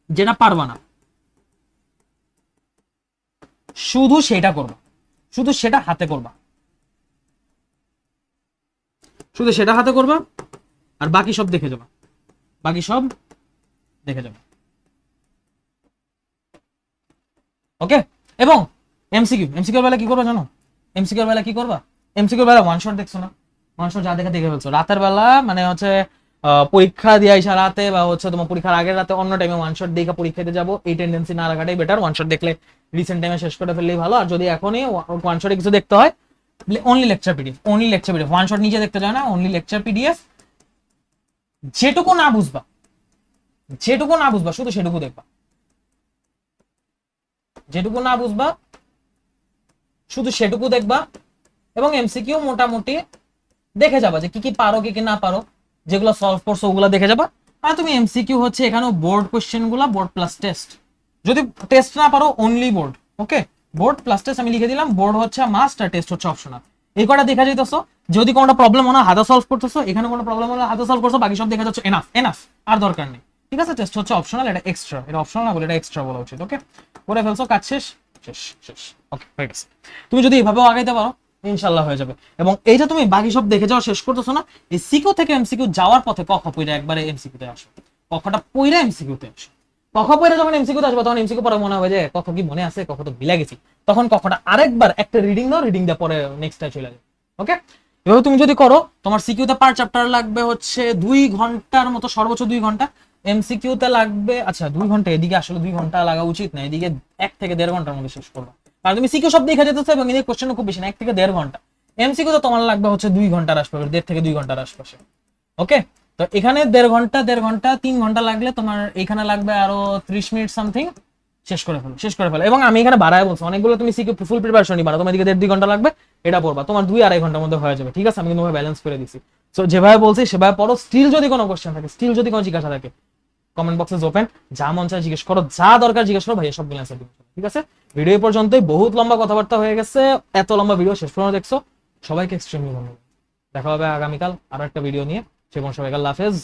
যেটা পারবা না শুধু সেটা করবা, শুধু সেটা হাতে করবা, শুধু সেটা হাতে করবা, আর বাকি সব দেখে যাবা, বাকি সব দেখে যাবে। ওকে, এবং এমসিকিউর বেলা কি করবা জানো? এমসিকিউর বেলা কি করবা? এমসিকিউর বেলা ওয়ান শট দেখছো না? ওয়ান শট যা দেখে দেখে ফেলছো। রাতের বেলা মানে হচ্ছে পরীক্ষা দিয়ে আইসা রাতে বা হচ্ছে তোমার পরীক্ষার আগের রাতে অন্য টাইমে ওয়ান শট দেখে পরীক্ষা দিতে যাবো, এই টেন্ডেন্সি না রাখাটাই বেটার। ওয়ান শট দেখলে রিসেন্ট টাইমে শেষ করে ফেললেই ভালো। আর যদি এখনই ওয়ান শটে কিছু দেখতে হয়, only lecture PDF, only lecture PDF. One shot নিজে দেখতে যায় না, অনলি লেকচার পিডিএফ। যেটুকু না বুঝবা, যেটুকু না বুঝবা শুধু সেটুকু দেখবা, যেটুকু না বুঝবা শুধু সেটুকু দেখবা। এবং এমসিকিউ মোটামুটি দেখে যাবা যে কি কি পারো কি কি না পারো, যেগুলো সলভ করছো ওগুলো দেখে যাবা। আর তুমি এমসিকিউ হচ্ছে এখানেও বোর্ড কোশ্চেন গুলা, বোর্ড প্লাস টেস্ট। যদি টেস্ট না পারো অনলি বোর্ড। ওকে, বোর্ড প্লাস টেস্ট আমি লিখে দিলাম, বোর্ড হচ্ছে মাস্ট আর টেস্ট হচ্ছে অপশনাল। এই কটা দেখা যাইতেছো। যদি কোনো প্রবলেম হয় না হাতে সলভ করতেছো, এখানে কোনো প্রবলেম হলে হাতে সলভ করছো, বাকি সব দেখা যাচ্ছে এনাফ এনাফ, আর দরকার নেই। ঠিক আছে, টেস্ট হচ্ছে অপশনাল, এটা এক্সট্রা, এটা অপশনাল না বলে এটা এক্সট্রা বলা উচিত। ওকে, করে ফেলছো, কাজ শেষ শেষ শেষ। ওকে, হয়ে গেছে। তুমি যদি এইভাবেও আগাইতে পারো ইনশাল্লাহ হয়ে যাবে। এবং এইটা তুমি বাকি সব দেখে যাওয়া শেষ করতেছো না, এই সিকিউ থেকে এমসিকিউ যাওয়ার পথে কখ পইরা একবারে এমসিকিউতে আসো, কখটা পইরা এমসিকিউতে আসো। কখ পইরা যখন এমসিকিউতে আসবে তখন এমসিকিউ পরে মনে হবে যে কখ কি মনে আছে, কখ তো ভুলে গেছি, তখন কখটা আরেকবার একটা রিডিং দাও, রিডিং দেওয়ার পরে নেক্সটটা চলে যাবে। ওকে, এভাবে তুমি যদি করো তোমার সিকিউতে পার চ্যাপ্টার লাগবে হচ্ছে 2 ঘন্টার মতো, সর্বোচ্চ 2 ঘন্টা। এমসিকিউতে লাগবে আচ্ছা 2 ঘন্টা, এদিকে আসলে 2 ঘন্টা লাগা উচিত না, এদিকে 1 থেকে 1.5 ঘন্টার মধ্যে শেষ করবা। আর তুমি সিকিউ সব দেখে যেতেছো এবং এদিকে কোশ্চেন খুব বেশি না, 1 থেকে 1.5 ঘন্টা। এমসিকিউ তো তোমার লাগবে হচ্ছে 2 ঘন্টার আশপাশে, 1.5 থেকে 2 ঘন্টার আশপাশে। ওকে, তো এখানে 1.5 ঘন্টা 3 ঘন্টা লাগলে তোমার এখানে লাগবে আরো 30 মিনিট সামথিং। শেষ করে ফেলো, শেষ করে ফেলো। এবং আমি এখানে বাড়ায় বলছি, অনেকগুলো তুমি সিকিউ ফুল প্রিপারেশন নিবা না, তোমার দিকে 1.5-2 ঘন্টা লাগবে, এটা পড়বা, তোমার 2-2.5 ঘন্টার মধ্যে হয়ে যাবে। ঠিক আছে, আমি কিন্তু ব্যালেন্স করে দিছি। সো যেভাবে বলছি সেভাবে পড়ো। স্টিল যদি কোনো কোশ্চেন থাকে, স্টিল যদি কোনো জিজ্ঞাসা থাকে, কমেন্ট বক্সে ওপেন, যা মন চায় জিজ্ঞেস করো, যা দরকার জিজ্ঞেস করো, ভাইয়া সবগুলো অ্যান্সার দিব। ঠিক আছে, ভিডিও পর্যন্তই, বহুত লম্বা কথাবার্তা হয়ে গেছে, এত লম্বা ভিডিও শেষ পর্যন্ত দেখছো, সবাইকে এক্সট্রিমলি ধন্যবাদ। দেখা হবে আগামীকাল আরো একটা ভিডিও নিয়ে, সে কোন সবাইকে আল্লাহ হাফেজ।